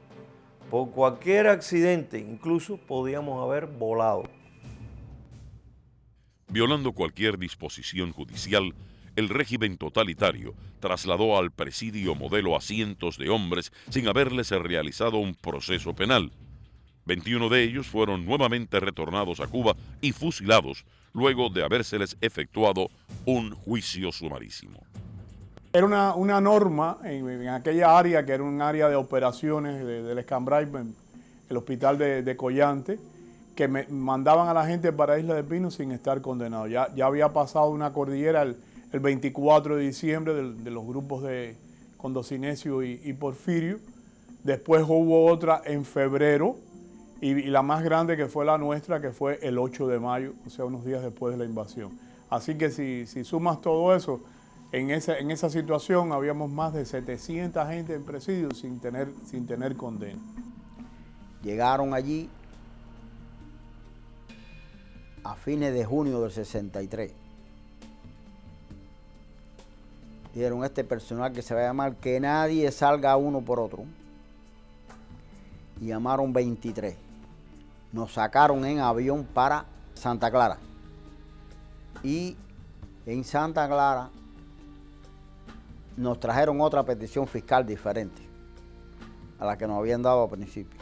S10: por cualquier accidente, incluso podíamos haber volado.
S2: Violando cualquier disposición judicial, el régimen totalitario trasladó al presidio modelo a cientos de hombres sin haberles realizado un proceso penal. 21 de ellos fueron nuevamente retornados a Cuba y fusilados luego de habérseles efectuado un juicio sumarísimo.
S3: Era una norma en aquella área, que era un área de operaciones del Escambray, el hospital de Collante, que mandaban a la gente para Isla de Pino sin estar condenado. Ya había pasado una cordillera el 24 de diciembre de los grupos de Condocinesio y Porfirio. Después hubo otra en febrero, y la más grande, que fue la nuestra, que fue el 8 de mayo, o sea, unos días después de la invasión. Así que si sumas todo eso, en esa situación habíamos más de 700 gente en presidio sin tener condena.
S13: Llegaron allí a fines de junio del 63. Dijeron: este personal que se va a llamar Que Nadie Salga Uno por Otro. Y llamaron 23. Nos sacaron en avión para Santa Clara. Y en Santa Clara nos trajeron otra petición fiscal diferente a la que nos habían dado al principio.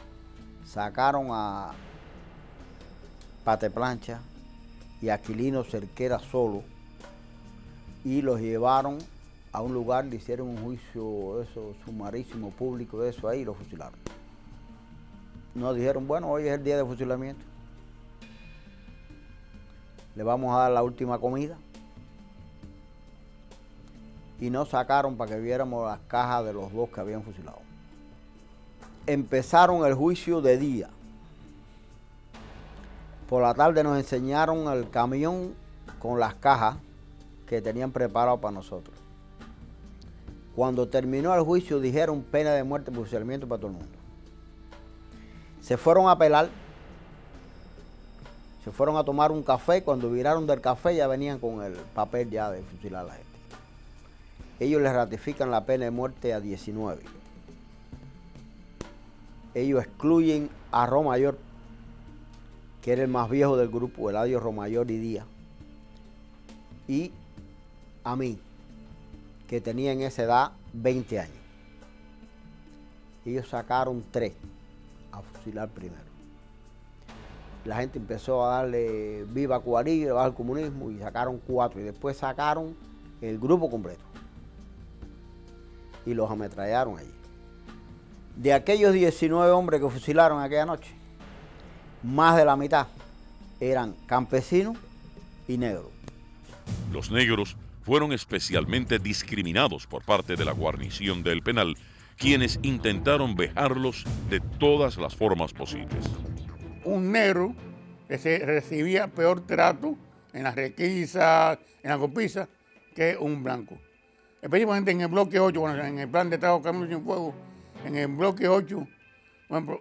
S13: Sacaron a Pate Plancha y a Aquilino Cerquera solo y los llevaron a un lugar, le hicieron un juicio sumarísimo, público de eso ahí, y los fusilaron. Nos dijeron: bueno, hoy es el día de fusilamiento, le vamos a dar la última comida. Y nos sacaron para que viéramos las cajas de los dos que habían fusilado. Empezaron el juicio de día. Por la tarde nos enseñaron el camión con las cajas que tenían preparado para nosotros. Cuando terminó el juicio dijeron pena de muerte por fusilamiento para todo el mundo. Se fueron a apelar, se fueron a tomar un café. Cuando viraron del café ya venían con el papel ya de fusilar a la gente. Ellos les ratifican la pena de muerte a 19. Ellos excluyen a Romayor, que era el más viejo del grupo, Eladio Romayor y Díaz, y a mí, que tenía en esa edad 20 años. Ellos sacaron 3 a fusilar primero. La gente empezó a darle viva Cuba Libre, baja el comunismo, y sacaron 4, y después sacaron el grupo completo y los ametrallaron allí. De aquellos 19 hombres que fusilaron aquella noche, más de la mitad eran campesinos y negros.
S2: Los negros fueron especialmente discriminados por parte de la guarnición del penal, quienes intentaron vejarlos de todas las formas posibles.
S16: Un negro que se recibía peor trato en las requisas, en la copisa, que un blanco. Específicamente en el bloque 8, en el plan de trabajo Caminos Sin Fuego, en el bloque 8, bueno,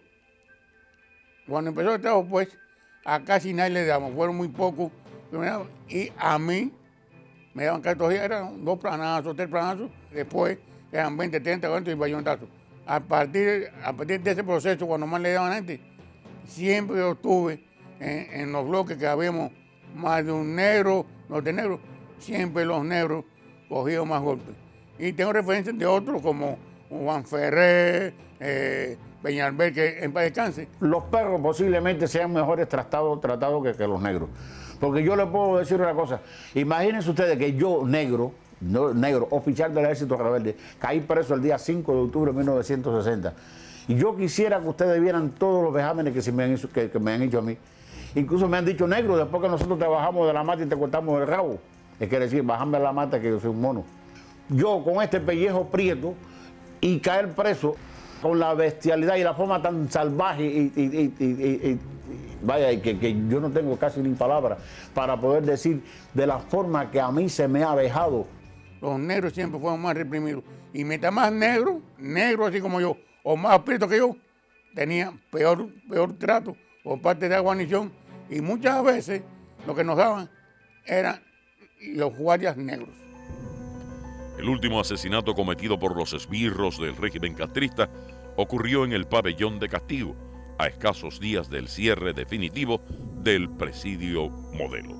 S16: cuando empezó el trabajo, pues, a casi nadie le damos, fueron muy pocos, y a mí me daban 14 días, eran 2 planazos, 3 planazos, después eran 20, 30, 40 y bayonetazos. A partir de ese proceso, cuando más le daban a la gente, siempre yo estuve en los bloques que habíamos más de un negro, los de negros, siempre los negros cogían más golpes. Y tengo referencias de otros como Juan Ferrer, Peñalver, que en paz descanse.
S4: Los perros posiblemente sean mejores tratados que los negros. Porque yo les puedo decir una cosa. Imagínense ustedes que yo, negro, oficial del Ejército Rebelde, caí preso el día 5 de octubre de 1960. Y yo quisiera que ustedes vieran todos los vejámenes que me han hecho a mí. Incluso me han dicho, negro, después que nosotros te bajamos de la mata y te cortamos el rabo. Es que decir, bajame de la mata que yo soy un mono. Yo con este pellejo prieto y caer preso con la bestialidad y la forma tan salvaje vaya, que yo no tengo casi ni palabras para poder decir de la forma que a mí se me ha vejado.
S16: Los negros siempre fueron más reprimidos. Y mientras más negro así como yo, o más prieto que yo, tenía peor trato por parte de la guarnición. Y muchas veces lo que nos daban eran los guardias negros.
S2: El último asesinato cometido por los esbirros del régimen castrista ocurrió en el pabellón de castigo, a escasos días del cierre definitivo del presidio Modelo.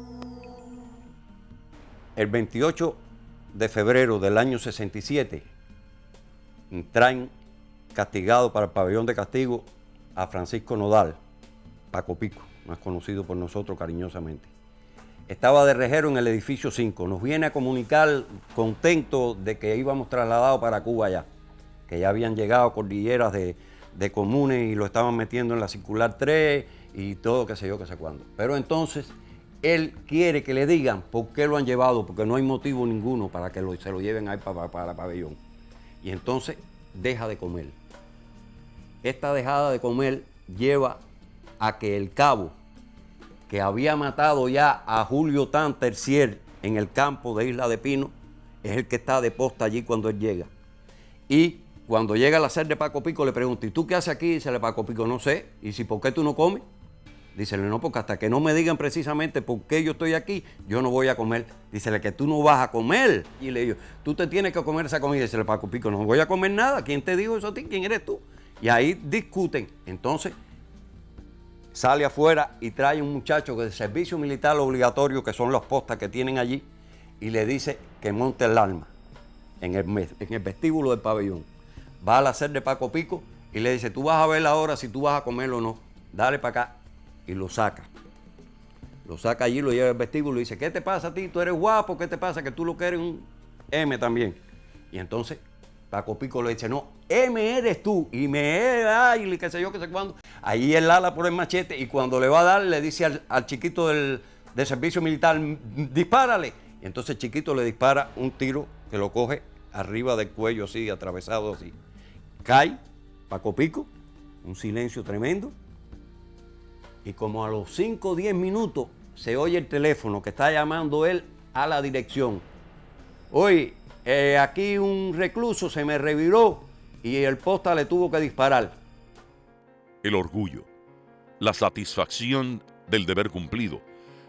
S5: El 28 de febrero del año 67 traen castigado para el pabellón de castigo a Francisco Nodal, Paco Pico, más conocido por nosotros cariñosamente. Estaba de rejero en el edificio 5. Nos viene a comunicar contento de que íbamos trasladados para Cuba ya, que ya habían llegado cordilleras de comunes y lo estaban metiendo en la circular 3 y todo, qué sé yo, qué sé cuándo. Pero entonces él quiere que le digan por qué lo han llevado, porque no hay motivo ninguno para que se lo lleven ahí para el pabellón. Y entonces deja de comer. Esta dejada de comer lleva a que el cabo, que había matado ya a Julio Tan Tercier en el campo de Isla de Pino, es el que está de posta allí cuando él llega. Y cuando llega la celda de Paco Pico le pregunta, ¿y tú qué haces aquí? Dice Paco Pico, no sé. ¿Y si por qué tú no comes? Dice, no, porque hasta que no me digan precisamente por qué yo estoy aquí, yo no voy a comer. Dice, que tú no vas a comer. Y le digo, tú te tienes que comer esa comida. Dice Paco Pico, no voy a comer nada. ¿Quién te dijo eso a ti? ¿Quién eres tú? Y ahí discuten. Entonces sale afuera y trae un muchacho del servicio militar obligatorio, que son las postas que tienen allí, y le dice que monte el arma en el vestíbulo del pabellón. Va a la celda de Paco Pico y le dice, tú vas a ver ahora si tú vas a comer o no. Dale para acá. Y lo saca. Lo saca allí, lo lleva al vestíbulo y dice, ¿qué te pasa a ti? ¿Tú eres guapo? ¿Qué te pasa? Que tú lo que eres un M también. Y entonces Paco Pico le dice, no, M eres tú. Y y qué sé yo, qué sé cuándo. Ahí él ala por el machete y cuando le va a dar le dice al chiquito del servicio militar, dispárale. Y entonces el chiquito le dispara un tiro que lo coge arriba del cuello así, atravesado así. Cae Paco Pico, un silencio tremendo. Y como a los 5 o 10 minutos se oye el teléfono que está llamando él a la dirección. Oye, aquí un recluso se me reviró y el posta le tuvo que disparar.
S2: El orgullo, la satisfacción del deber cumplido,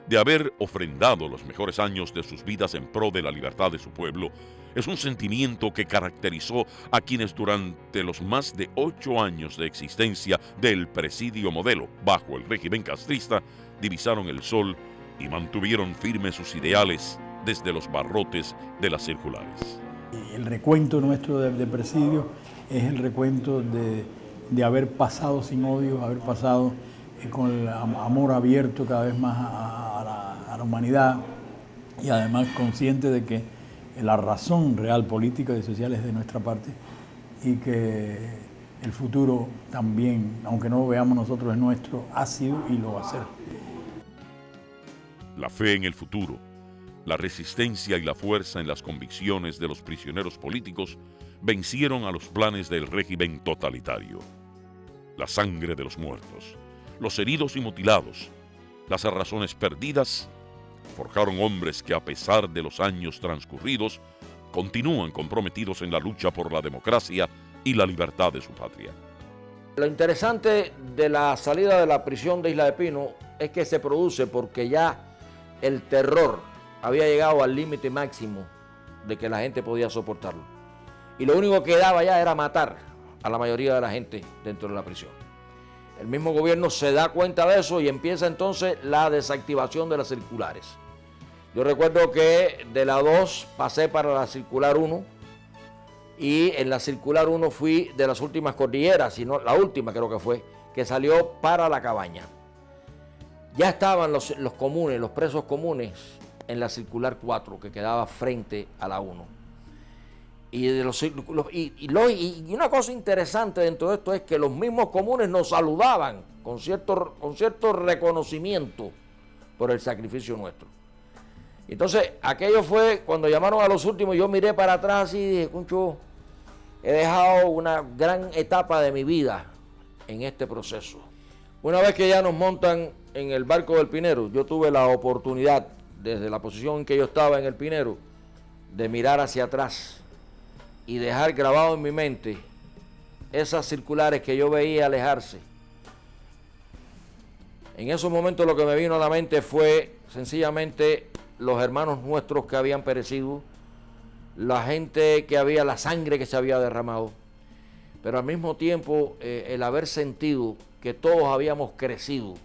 S2: de haber ofrendado los mejores años de sus vidas en pro de la libertad de su pueblo, es un sentimiento que caracterizó a quienes durante los más de 8 años de existencia del presidio Modelo, bajo el régimen castrista, divisaron el sol y mantuvieron firmes sus ideales desde los barrotes de las circulares.
S17: El recuento nuestro de presidio es el recuento de haber pasado sin odio, haber pasado con el amor abierto cada vez más a la humanidad y además consciente de que la razón real política y social es de nuestra parte y que el futuro también, aunque no lo veamos nosotros, es nuestro, ha sido y lo va a ser.
S2: La fe en el futuro, la resistencia y la fuerza en las convicciones de los prisioneros políticos vencieron a los planes del régimen totalitario. La sangre de los muertos, los heridos y mutilados, las razones perdidas, forjaron hombres que a pesar de los años transcurridos, continúan comprometidos en la lucha por la democracia y la libertad de su patria.
S12: Lo interesante de la salida de la prisión de Isla de Pino es que se produce porque ya el terror había llegado al límite máximo de que la gente podía soportarlo. Y lo único que daba ya era matar a la mayoría de la gente dentro de la prisión. El mismo gobierno se da cuenta de eso y empieza entonces la desactivación de las circulares. Yo recuerdo que de la 2 pasé para la circular 1 y en la circular 1 fui de las últimas cordilleras, sino la última creo que fue, que salió para La Cabaña. Ya estaban los comunes, los presos comunes en la circular 4 que quedaba frente a la 1. Y una cosa interesante dentro de esto es que los mismos comunes nos saludaban con cierto reconocimiento por el sacrificio nuestro. Entonces, aquello fue cuando llamaron a los últimos, yo miré para atrás y dije, concho, he dejado una gran etapa de mi vida en este proceso. Una vez que ya nos montan en el barco del Pinero, yo tuve la oportunidad, desde la posición en que yo estaba en el Pinero, de mirar hacia atrás y dejar grabado en mi mente esas circulares que yo veía alejarse. En esos momentos lo que me vino a la mente fue sencillamente los hermanos nuestros que habían perecido, la gente que había, la sangre que se había derramado, pero al mismo tiempo el haber sentido que todos habíamos crecido,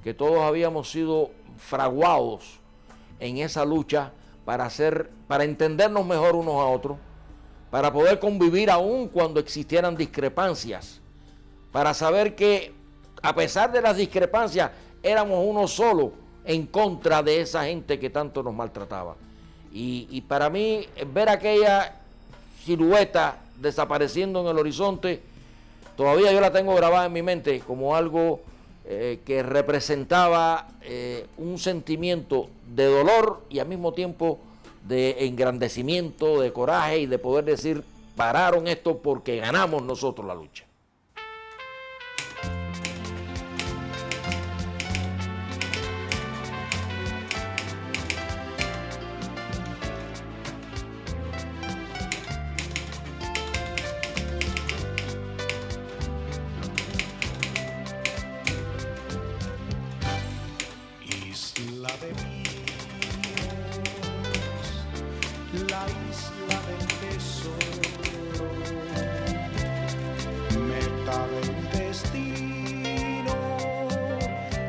S12: que todos habíamos sido fraguados en esa lucha para entendernos mejor unos a otros, para poder convivir aún cuando existieran discrepancias, para saber que a pesar de las discrepancias éramos uno solo en contra de esa gente que tanto nos maltrataba. Y para mí ver aquella silueta desapareciendo en el horizonte, todavía yo la tengo grabada en mi mente como algo que representaba un sentimiento de dolor y al mismo tiempo de engrandecimiento, de coraje y de poder decir, pararon esto porque ganamos nosotros la lucha.
S18: Isla de la isla del tesoro, meta del destino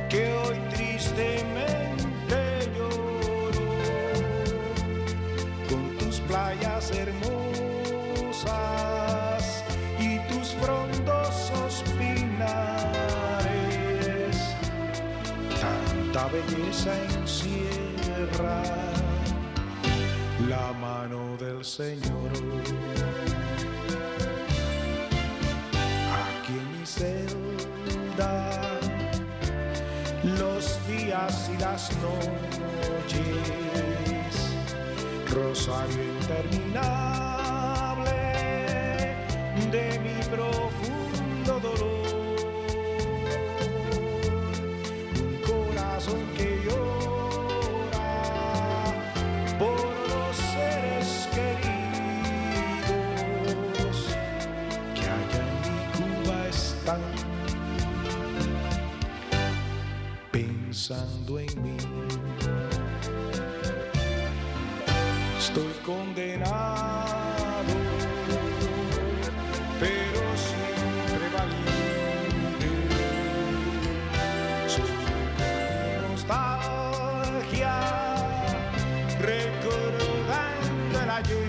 S18: que hoy tristemente lloro, con tus playas hermosas y tus frondosos pinares, tanta belleza encierra la mano del Señor. Aquí en mi celda, los días y las noches, rosario interminable de mi profundo dolor, un corazón que llora por los seres queridos que allá en mi Cuba están pensando en mí. Estoy condenado, pero siempre valiente. Soy nostalgia recordando el ayer.